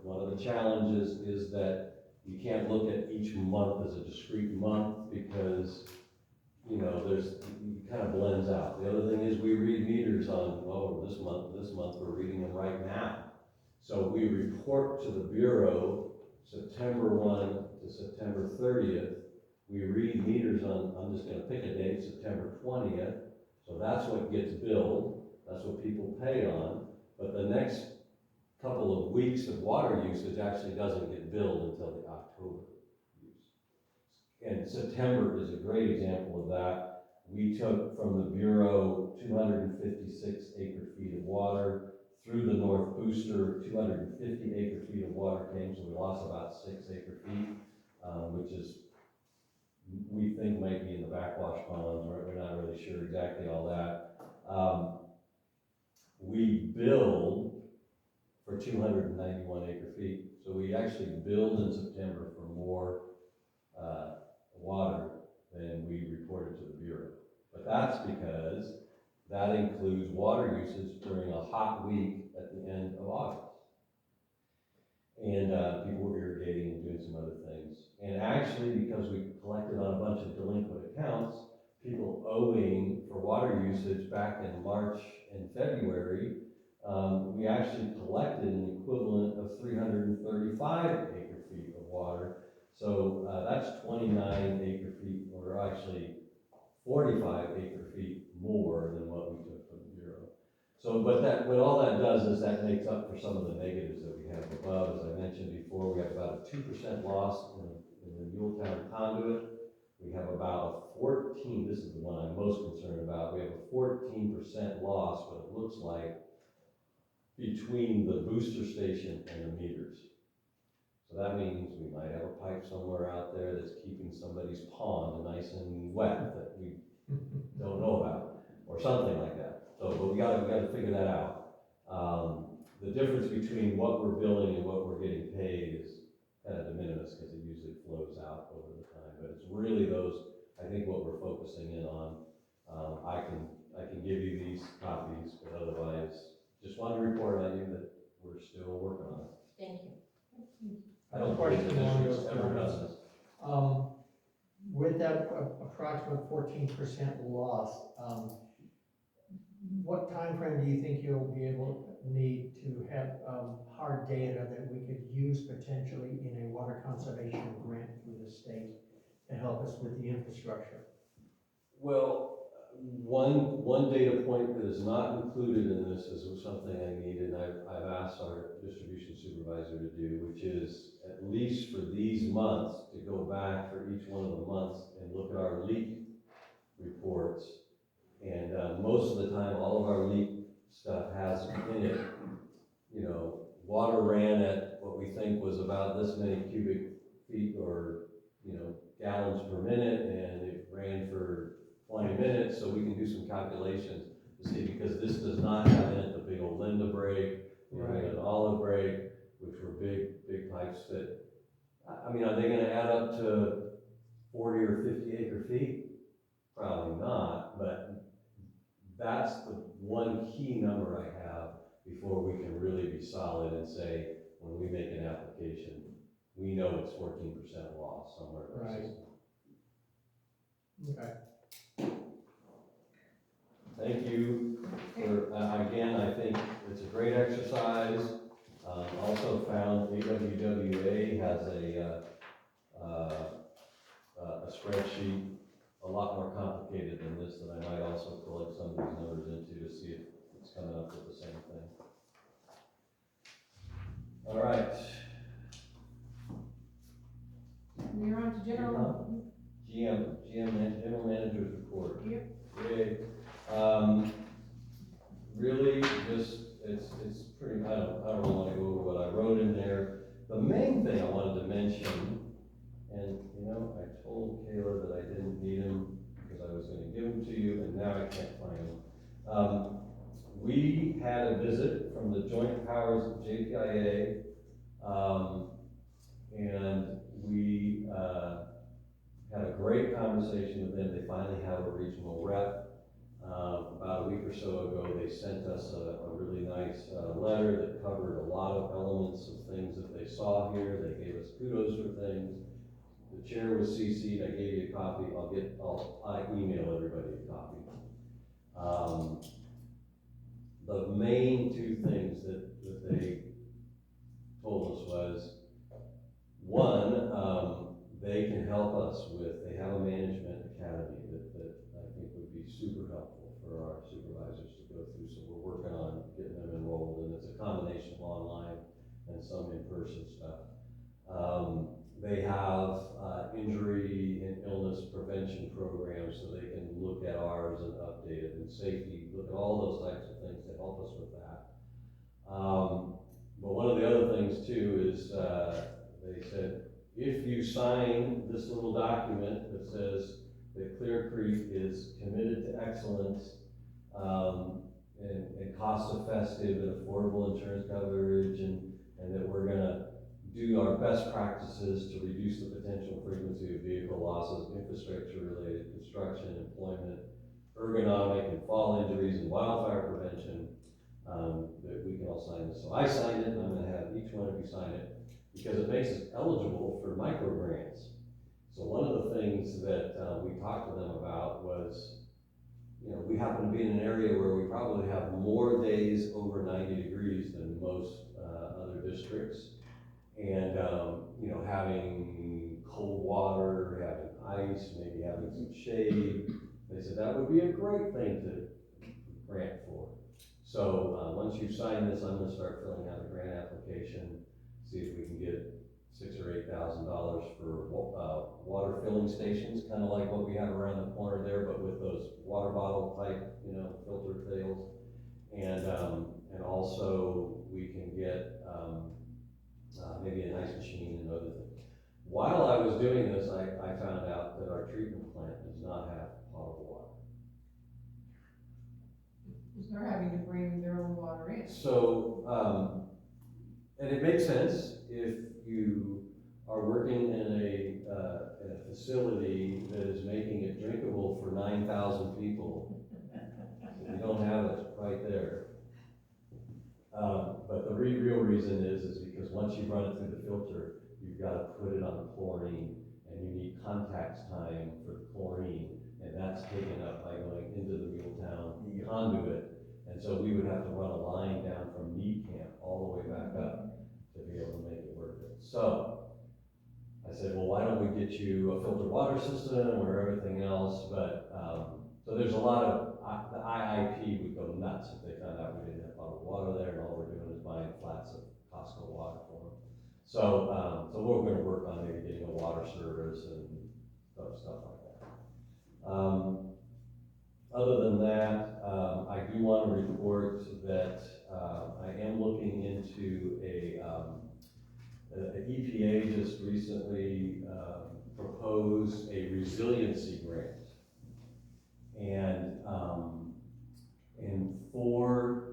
one of the challenges is that you can't look at each month as a discrete month because, it kind of blends out. The other thing is we read meters on, this month we're reading them right now. So we report to the Bureau September 1 to September 30th. We read meters on, I'm just gonna pick a date, September 20th. So that's what gets billed. That's what people pay on. But the next couple of weeks of water usage actually doesn't get billed until the October use. And September is a great example of that. we took from the Bureau 256 acre-feet of water, through the North Booster, 250 acre-feet of water came, so we lost about 6 acre-feet, which is, we think might be in the backwash ponds, we're not really sure exactly all that. We billed for 291 acre-feet, so we actually billed in September for more water than we reported to the Bureau. But that's because that includes water usage during a hot week at the end of August. And people were irrigating and doing some other things. And actually, because we collected on a bunch of delinquent accounts, people owing for water usage back in March and February, we actually collected an equivalent of 335 acre-feet of water. So that's 29 acre-feet, or actually 45 acre-feet more than what we took from the Bureau. So, what all that does is that makes up for some of the negatives that we have above. As I mentioned before, we have about a 2% loss in the Muletown conduit. We have about a 14, this is the one I'm most concerned about, we have a 14% loss, what it looks like, between the booster station and the meters. So that means we might have a pipe somewhere out there that's keeping somebody's pond nice and wet that we don't know about, or something like that. So, but we gotta figure that out. The difference between what we're billing and what we're getting paid is kind of de minimis because it usually flows out over the time. But it's really those, I think, what we're focusing in on. I can give you these copies, but otherwise, just wanted to report on you that we're still working on it. Thank you. I don't think the Question along district's those ever lines. done this. With that approximate 14% loss, what time frame do you think you'll be able to need to have hard data that we could use potentially in a water conservation grant through the state to help us with the infrastructure? Well, one data point that is not included in this is something I need, and I've asked our distribution supervisor to do, which is at least for these months to go back for each one of the months and look at our leak reports. And most of the time, all of our leak stuff has in it, you know, water ran at what we think was about this many cubic feet or, you know, gallons per minute, and it ran for 20 minutes, so we can do some calculations to see, because this does not have in it the big old Linda break, Right. an olive break, which were big pipes that, I mean, are they gonna add up to 40 or 50 acre feet? Probably not, but that's the one key number I have before we can really be solid and say, when we make an application, we know it's 14% loss somewhere in our Right. system. Okay. Thank you for, again, I think it's a great exercise. Also found AWWA has a spreadsheet a lot more complicated than this that I might also plug some of these numbers into to see if it's coming up with the same thing. All right. We're on to general. General manager's report. Yep. Yay. Really, just, it's pretty, I don't really want to go over what I wrote in there. The main thing I wanted to mention, and you know, I told Kayla that I didn't need him because I was going to give them to you, and now I can't find them. We had a visit from the Joint Powers of JPIA, and we had a great conversation with them. They finally have a regional rep. About a week or so ago, they sent us a really nice letter that covered a lot of elements of things that they saw here. They gave us kudos for things. The chair was CC'd. I gave you a copy. I email everybody a copy. The main two things that they told us was, one, they can help us with, they have a management academy that I think would be super helpful for our supervisors to go through, so we're working on getting them enrolled, and it's a combination of online and some in-person stuff. They have injury and illness prevention programs, so they can look at ours and update it, and safety, look at all those types of things to help us with that. But one of the other things too is they said, if you sign this little document that says that Clear Creek is committed to excellence and cost-effective and affordable insurance coverage, and that we're gonna do our best practices to reduce the potential frequency of vehicle losses, infrastructure-related construction, employment, ergonomic and fall injuries, and wildfire prevention, that we can all sign this. So I signed it, and I'm gonna have each one of you sign it, because it makes us eligible for micro grants. So one of the things that we talked to them about was, you know, we happen to be in an area where we probably have more days over 90 degrees than most other districts. And, you know, having cold water, having ice, maybe having some shade. They said that would be a great thing to grant for. So once you sign this, I'm gonna start filling out a grant application, see if we can get $6,000 or $8,000 for water filling stations, kind of like what we have around the corner there, but with those water bottle type, you know, filter tails. And also we can get maybe an ice machine and other things. While I was doing this, I found out that our treatment plant does not have potable water. Because they're having to bring their own water in. So, and it makes sense if you are working in a facility that is making it drinkable for 9,000 people. You don't have it right there. But the real reason is because once you run it through the filter, you've got to put it on the chlorine, and you need contact time for the chlorine, and that's taken up by going into the Muletown conduit. And so we would have to run a line down from Mead Camp all the way back up to be able to make it worth it. So I said, well, why don't we get you a filtered water system or everything else? But so there's a lot of, the IIP would go nuts if they found out we didn't have bottled water there, and all we're doing is buying flats of Costco water for them. So, so we're going to work on maybe getting a water service and stuff like that. Other than that, I do want to report that I am looking into the EPA just recently proposed a resiliency grant. And for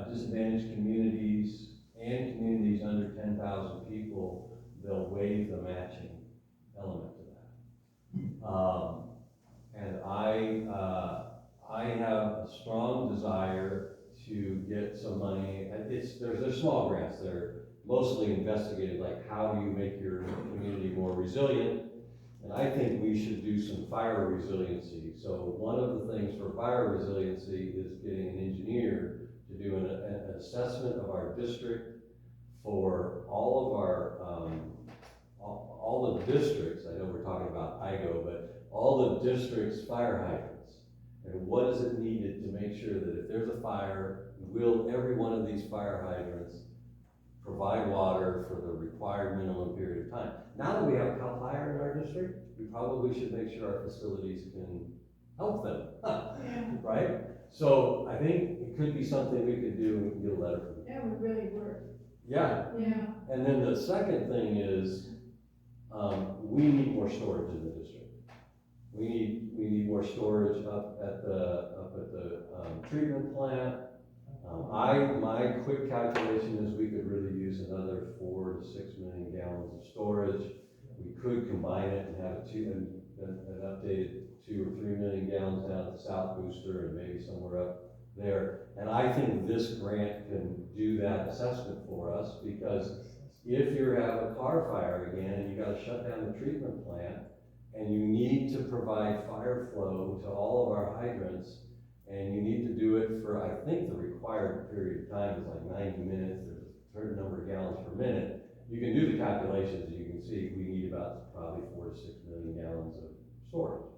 disadvantaged communities and communities under 10,000 people, they'll waive the matching element to that. And I have a strong desire to get some money. There's small grants. They're mostly investigated, like how do you make your community more resilient? And I think we should do some fire resiliency. So one of the things for fire resiliency is getting an engineer to do an assessment of our district for all of our, all the districts. I know we're talking about IGO, but all the districts' fire hydrants. And what is it needed to make sure that if there's a fire, will every one of these fire hydrants provide water for the required minimum period of time? Now that we have CAL FIRE in our district, we probably should make sure our facilities can help them, right? So I think it could be something we could do, and we can get a letter from them. That would really work. Yeah. Yeah. And then the second thing is, we need more storage in the district. We need more storage up at the treatment plant. My quick calculation is we could really use another 4 to 6 million gallons of storage. We could combine it and have an updated 2 or 3 million gallons down at the South Booster and maybe somewhere up there. And I think this grant can do that assessment for us, because if you have a car fire again and you got to shut down the treatment plant and you need to provide fire flow to all of our hydrants, and you need to do it for, I think the required period of time is like 90 minutes, there's a certain number of gallons per minute. You can do the calculations, and you can see we need about probably 4 to 6 million gallons of storage.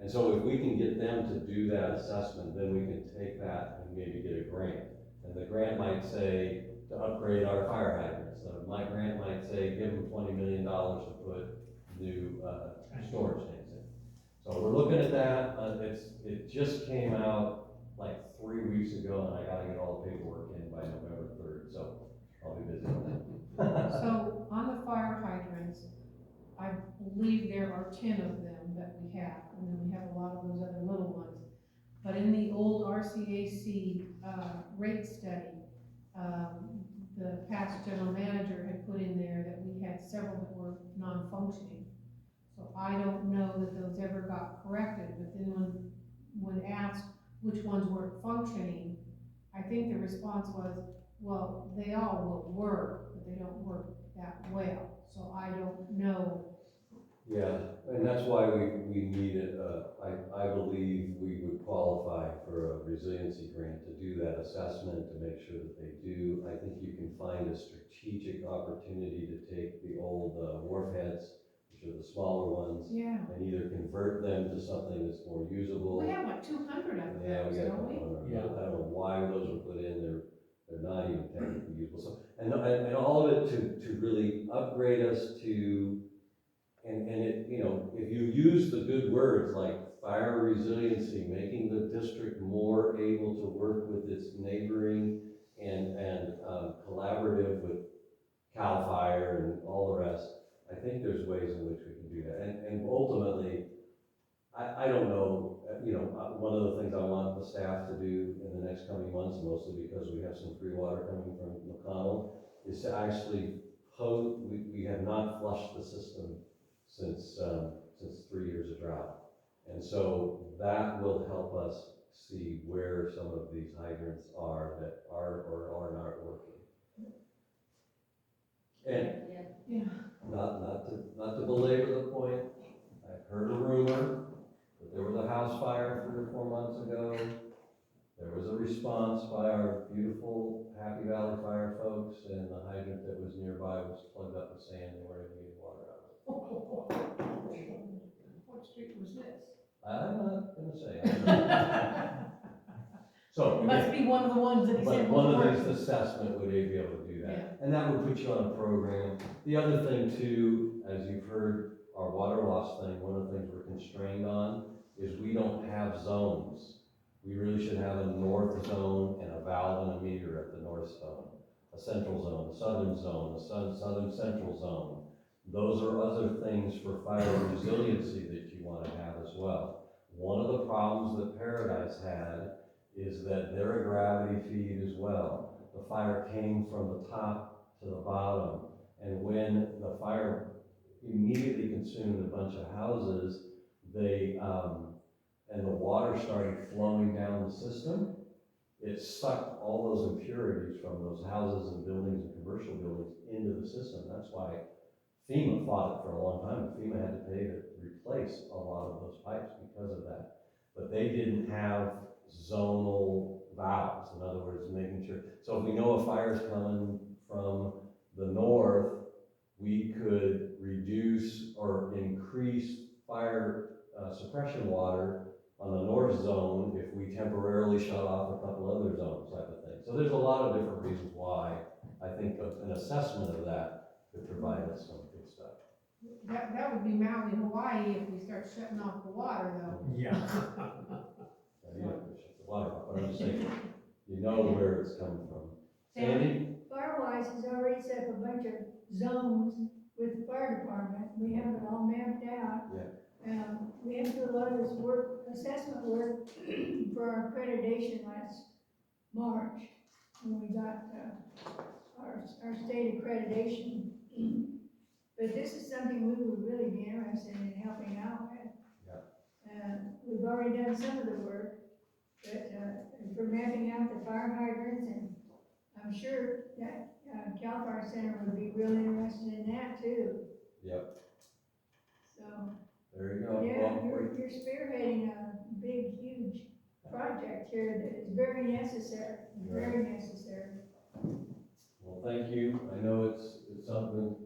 And so if we can get them to do that assessment, then we can take that and maybe get a grant. And the grant might say, to upgrade our fire hydrants. My grant might say, give them $20 million to put new, storage tanks in. So we're looking at that, it just came out like 3 weeks ago, and I gotta get all the paperwork in by November 3rd, so I'll be busy on that. So on the fire hydrants, I believe there are 10 of them that we have, and then we have a lot of those other little ones. But in the old RCAC, rate study, the past general manager had put in there that we had several that were non-functioning. So I don't know that those ever got corrected, but then when asked which ones weren't functioning, I think the response was, well, they all will work, but they don't work that well. So I don't know. Yeah, and that's why we needed, I believe we would qualify for a resiliency grant to do that assessment, to make sure that they do. I think you can find a strategic opportunity to take the old wharf heads, which are the smaller ones, Yeah. and either convert them to something that's more usable. We have like 200 of Yeah, we those, got a don't we? couple hundred. Yeah. I don't know why those were put in, they're not even technically usable. So, and all of it to really upgrade us to, and it, you know, if you use the good words like fire resiliency, making the district more able to work with its neighboring and collaborative with CAL FIRE and all the rest, I think there's ways in which we can do that. And ultimately, I don't know, you know, one of the things I want the staff to do in the next coming months, mostly because we have some free water coming from McConnell, is to actually we have not flushed the system since 3 years of drought. And so that will help us see where some of these hydrants are that are or are not working. And Yeah. not to belabor the point, I've heard a rumor that there was a house fire 3 or 4 months ago. There was a response by our beautiful Happy Valley Fire folks, and the hydrant that was nearby was plugged up with sand. They weren't able to get water out of it. What street was this? I'm not gonna say. So, It must be one of the ones that he but said one was of working. these assessment would be able to do that. Yeah. And that would put you on a program. The other thing too, as you've heard, our water loss thing, one of the things we're constrained on is we don't have zones. We really should have a north zone and a valve and a meter at the north zone, a central zone, a southern zone, a southern central zone. Those are other things for fire resiliency that you want to have as well. One of the problems that Paradise had is that they're a gravity feed as well. The fire came from the top to the bottom, and when the fire immediately consumed a bunch of houses, and the water started flowing down the system, it sucked all those impurities from those houses and buildings and commercial buildings into the system. That's why FEMA fought it for a long time. FEMA had to pay to replace a lot of those pipes because of that. But they didn't have zonal valves, in other words, making sure. So if we know a fire's coming from the north, we could reduce or increase fire suppression water on the north zone if we temporarily shut off a couple other zones, type of thing. So there's a lot of different reasons why I think an assessment of that could provide us some good stuff. That would be Maui, Hawaii, if we start shutting off the water though. Yeah. You don't have to shut the water off, but I'm just saying, you know where it's coming from. Sandy? Firewise has already set up a bunch of zones with the fire department. We have it all mapped out. Yeah. We had to do a lot of this work, assessment work for our accreditation last March, when we got our state accreditation. But this is something we would really be interested in helping out with. Yeah. We've already done some of the work, but for mapping out the fire hydrants, and I'm sure that Cal Fire Center would be real interested in that too. Yep. So, There you go. yeah, Well, you're spearheading a big, huge project here that is very necessary, very necessary. Well, thank you. I know it's something,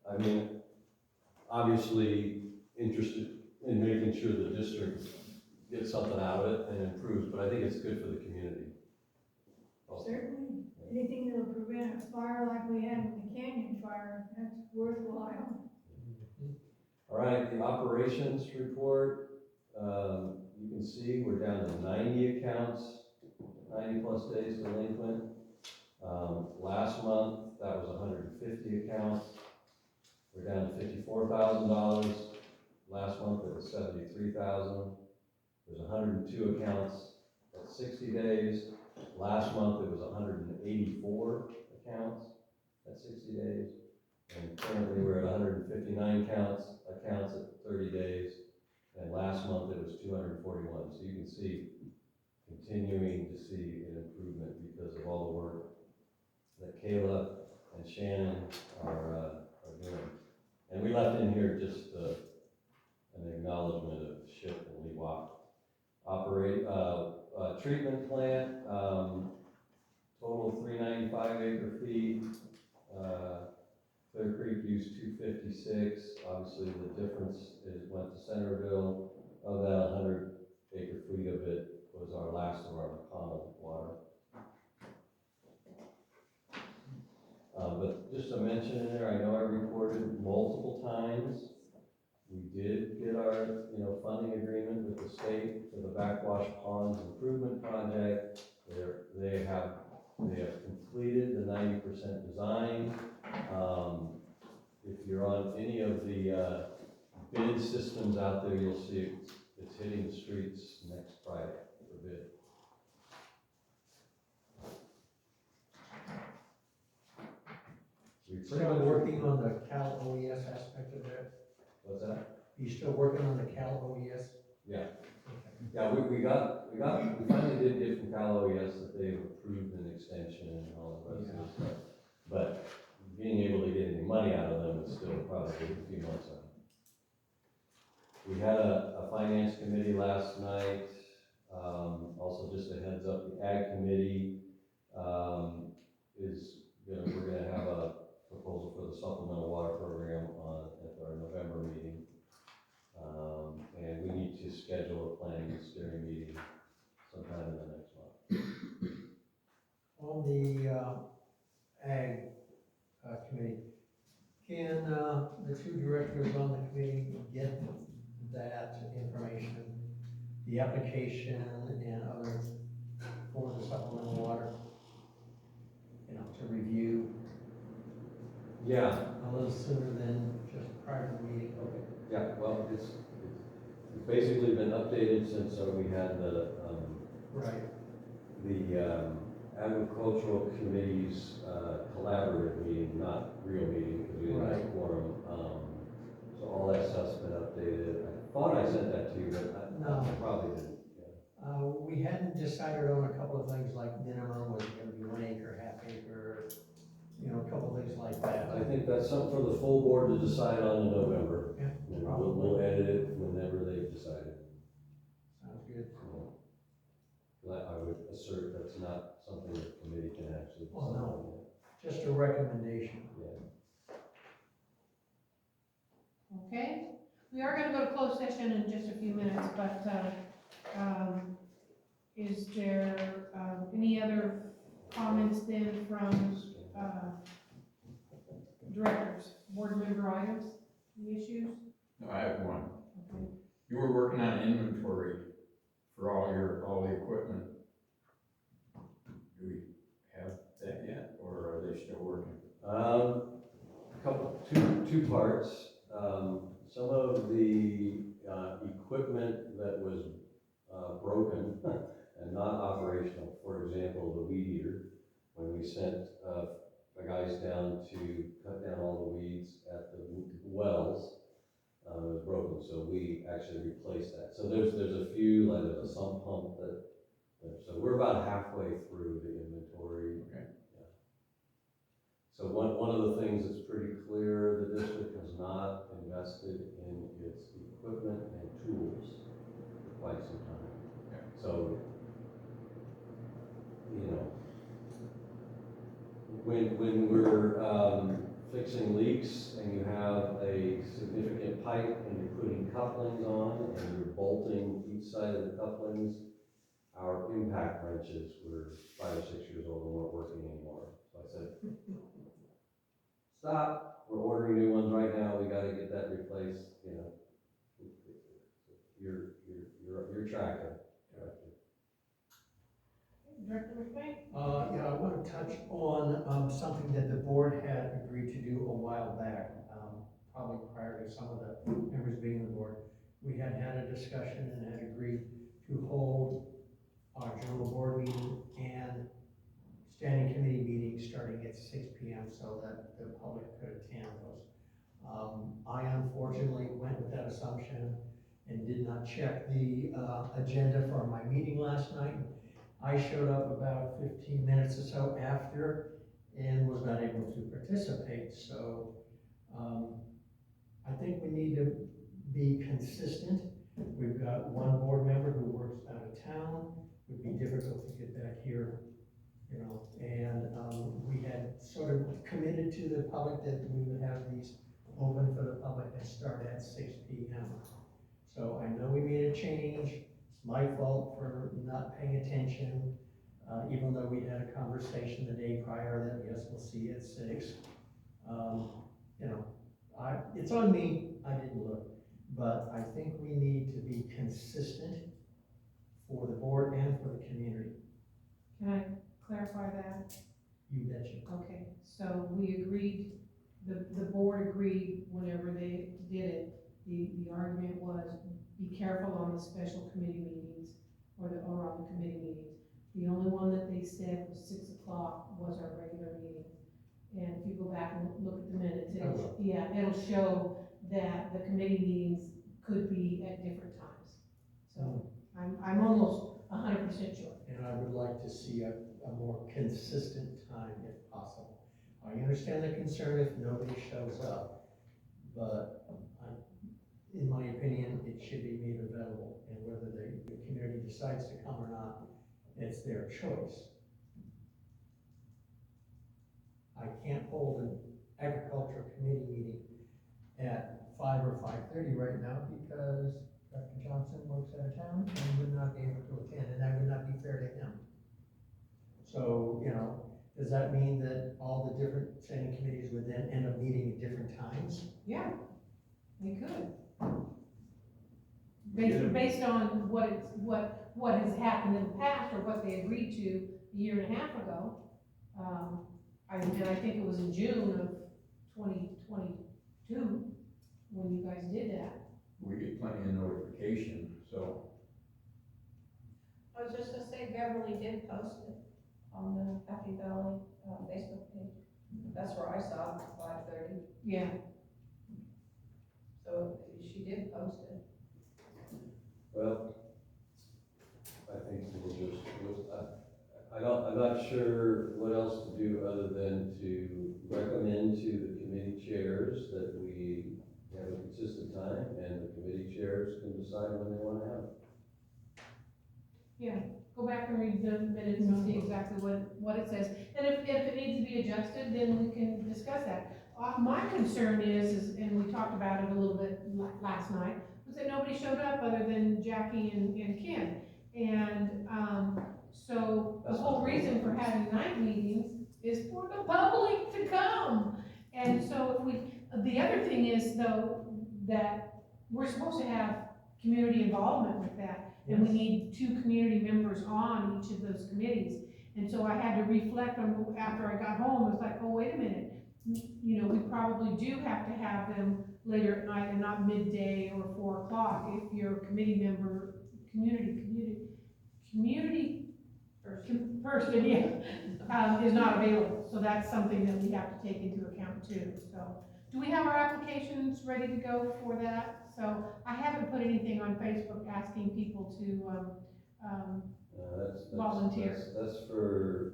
I mean, obviously interested in making sure the district gets something out of it and improves, but I think it's good for the community. Also. Certainly, anything that'll prevent fire like we had with the canyon fire, that's worthwhile. All right, the operations report, you can see we're down to 90 accounts, 90 plus days delinquent. Last month, that was 150 accounts. We're down to $54,000. Last month, it was 73,000. There's 102 accounts at 60 days. Last month, it was 184 accounts at 60 days. And currently, we're at 159 accounts at 30 days. And last month, it was 241. So you can see, continuing to see an improvement because of all the work that Kayla and Shannon are doing. And we left in here just an acknowledgement of SHIP and Lee Watt. Treatment plant, total 395 acre feet. Clear Creek used 256. Obviously, the difference went to Centerville. Of that 100 acre feet of it was our last of our McConnell water. But just to mention in there, I know I reported multiple times. We did get our, funding agreement with the state for the Backwash Ponds Improvement Project. They have completed the 90% design. If you're on any of the bid systems out there, you'll see it's hitting the streets next Friday for bid. Still working on the Cal OES aspect of that? What's that? You still working on the Cal OES? Yeah. Okay. Yeah, we finally did get from Cal OES that they've approved an extension and all the rest of the stuff. But being able to get any money out of them is still probably a few months out. We had a finance committee last night. Also just a heads up, the ag committee we're gonna have a proposal for the supplemental water program at our November meeting. And we need to schedule a planning and steering meeting sometime in the next month. On the ag committee, can the two directors on the committee get that information, the application and other for the supplemental water, to review Yeah. a little sooner than just prior to the meeting? Okay. Yeah. Well, it's basically been updated since we had the agricultural committee's collaborative meeting, not real meeting because we didn't have a quorum. So all that stuff's been updated. I thought I sent that to you, but I probably didn't. Yeah. We hadn't decided on a couple of things like minimum, was it going to be 1 acre, half acre, a couple of things like that. I think that's something for the full board to decide on in November. Yeah. And we'll edit it whenever they've decided. Sounds good. I would assert that's not something the committee can actually decide Well, no. on. Just a recommendation. Yeah. Okay, we are gonna go to closed session in just a few minutes, but, is there, any other comments then from, directors, board member items, any issues? No, I have one. Okay. You were working on inventory for all the equipment. Do we have that yet, or are they still working? Two parts. Some of the equipment that was broken and not operational, for example, the weed eater, when we sent the guys down to cut down all the weeds at the wells, it was broken, so we actually replaced that. So there's a few, like there's a sump pump so we're about halfway through the inventory. Okay. Yeah. So one of the things that's pretty clear, the district has not invested in its equipment and tools for quite some time. Okay. So, when we're fixing leaks and you have a significant pipe and you're putting couplings on and you're bolting each side of the couplings, our impact wrenches were 5 or 6 years old and weren't working anymore. So I said, stop, we're ordering new ones right now, we gotta get that replaced, you know. You're tracking. Director McBain? Yeah, I want to touch on, something that the board had agreed to do a while back, probably prior to some of the members being on the board. We had had a discussion and had agreed to hold our general board meeting and standing committee meetings starting at 6 p.m. so that the public could attend those. I unfortunately went with that assumption and did not check the, agenda for my meeting last night. I showed up about 15 minutes or so after and was not able to participate, so, I think we need to be consistent. We've got one board member who works out of town. It would be difficult to get back here, you know, and, we had sort of committed to the public that we would have these open for the public and start at 6 p.m. So I know we made a change. It's my fault for not paying attention, even though we had a conversation the day prior that, yes, we'll see you at 6. You know, it's on me, I didn't look, but I think we need to be consistent for the board and for the community. Can I clarify that? You betcha. Okay, so we agreed, the board agreed whenever they did it, the argument was, be careful on the special committee meetings, or on the committee meetings. The only one that they said was 6 o'clock was our regular meeting. And if you go back and look at the minutes, it'll show that the committee meetings could be at different times. So I'm almost 100% sure. And I would like to see a more consistent time if possible. I understand the concern if nobody shows up, but in my opinion, it should be made available, and whether the community decides to come or not, it's their choice. I can't hold an agriculture committee meeting at 5 or 5:30 right now because Dr. Johnson works out of town and would not be able to attend, and that would not be fair to him. So, you know, does that mean that all the different standing committees would then end up meeting at different times? Yeah, they could. Yeah. Based on what has happened in the past, or what they agreed to a year and a half ago. I think it was in June of 2022 when you guys did that. We get plenty of notification, so. I was just gonna say Beverly did post it on the Happy Valley, Facebook page. That's where I saw it at 5:30, Yeah. so she did post it. Well, I think we'll just, I'm not sure what else to do other than to recommend to the committee chairs that we have a consistent time, and the committee chairs can decide when they want to have it. Yeah, go back and read the minutes and see exactly what it says. And if it needs to be adjusted, then we can discuss that. My concern is, and we talked about it a little bit last night, was that nobody showed up other than Jackie and Ken. And, so the whole reason for having night meetings is for the public to come. And so the other thing is though, that we're supposed to have community involvement with that. And we need 2 community members on each of those committees. And so I had to reflect on, after I got home, it's like, oh, wait a minute. You know, we probably do have to have them later at night and not midday or 4 o'clock if your committee member, community person, is not available. So that's something that we have to take into account too. So, do we have our applications ready to go for that? So, I haven't put anything on Facebook asking people to, volunteer. That's for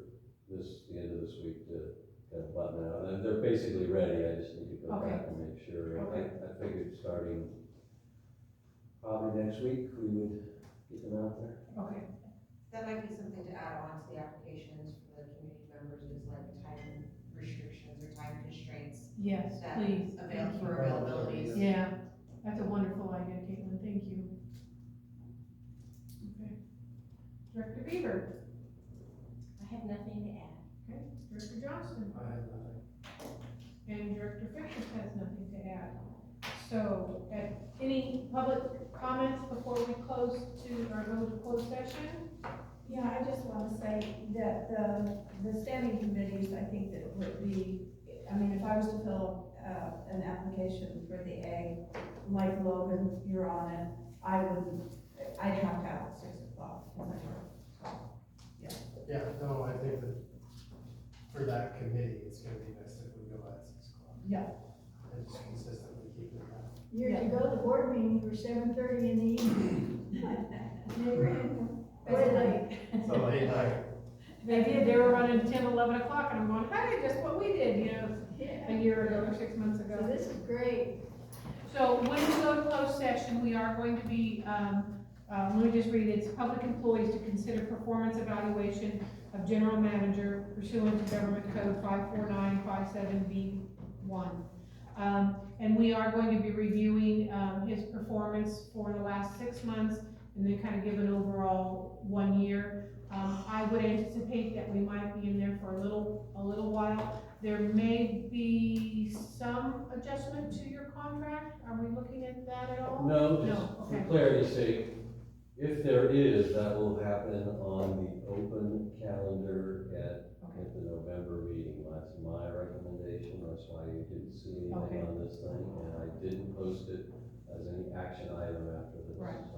the end of this week to kind of button out, and they're basically ready, I just need to go Okay. back and make sure. Okay. I figured starting probably next week, we would get them out there. Okay. That might be something to add on to the applications for the community members, is like time restrictions or time constraints. Yes, That please. for availabilities. Yeah, that's a wonderful idea, Caitlin, thank you. Okay. Director Beaver. I have nothing to add. Okay. Director Johnston. I have nothing. And Director Fisher has nothing to add. So, any public comments before we close or go to closed session? Yeah, I just want to say that the standing committees, I think that would be, I mean, if I was to fill an application for the A, like Logan, you're on it, I'd have to have it 6 o'clock. Yeah, no, I think that for that committee, it's gonna be best if we go at 6 o'clock. Yeah. And just consistently keep it that. Years ago, the board meetings were 7:30 in the evening. They were way late. So late night. They were running 10, 11 o'clock, and I'm going, hey, just what we did, you know, a Yeah. year ago or 6 months ago. So this is great. So when we go to closed session, we are going to be, let me just read it, it's public employees to consider performance evaluation of general manager pursuant to Government Code 54957B1. And we are going to be reviewing, his performance for the last 6 months, and then kind of give an overall 1 year. I would anticipate that we might be in there for a little while. There may be some adjustment to your contract. Are we looking at that at all? No, No, just for okay. clarity's sake, if there is, that will happen on the open calendar at the November meeting. That's my recommendation, that's why you didn't see Okay. anything on this thing, and I didn't post it as any action item after this. Right. So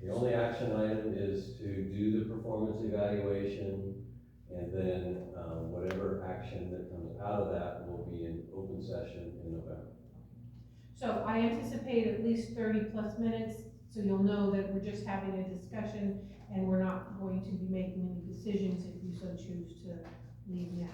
the only action item is to do the performance evaluation, and then, whatever action that comes out of that will be in open session in November. So I anticipate at least 30+ minutes, so you'll know that we're just having a discussion and we're not going to be making any decisions if you so choose to leave now.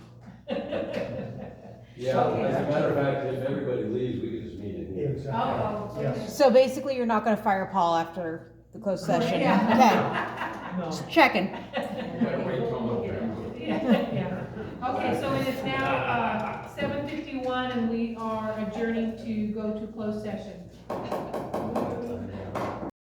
Yeah, Okay. as a matter of fact, if everybody leaves, we could just meet in here. Oh, okay. Yes. So basically, you're not gonna fire Paul after the closed session? Yeah. No. Okay, checking. Gotta wait till November. Yeah. Okay, so it is now 7:51 and we are adjourning to go to closed session.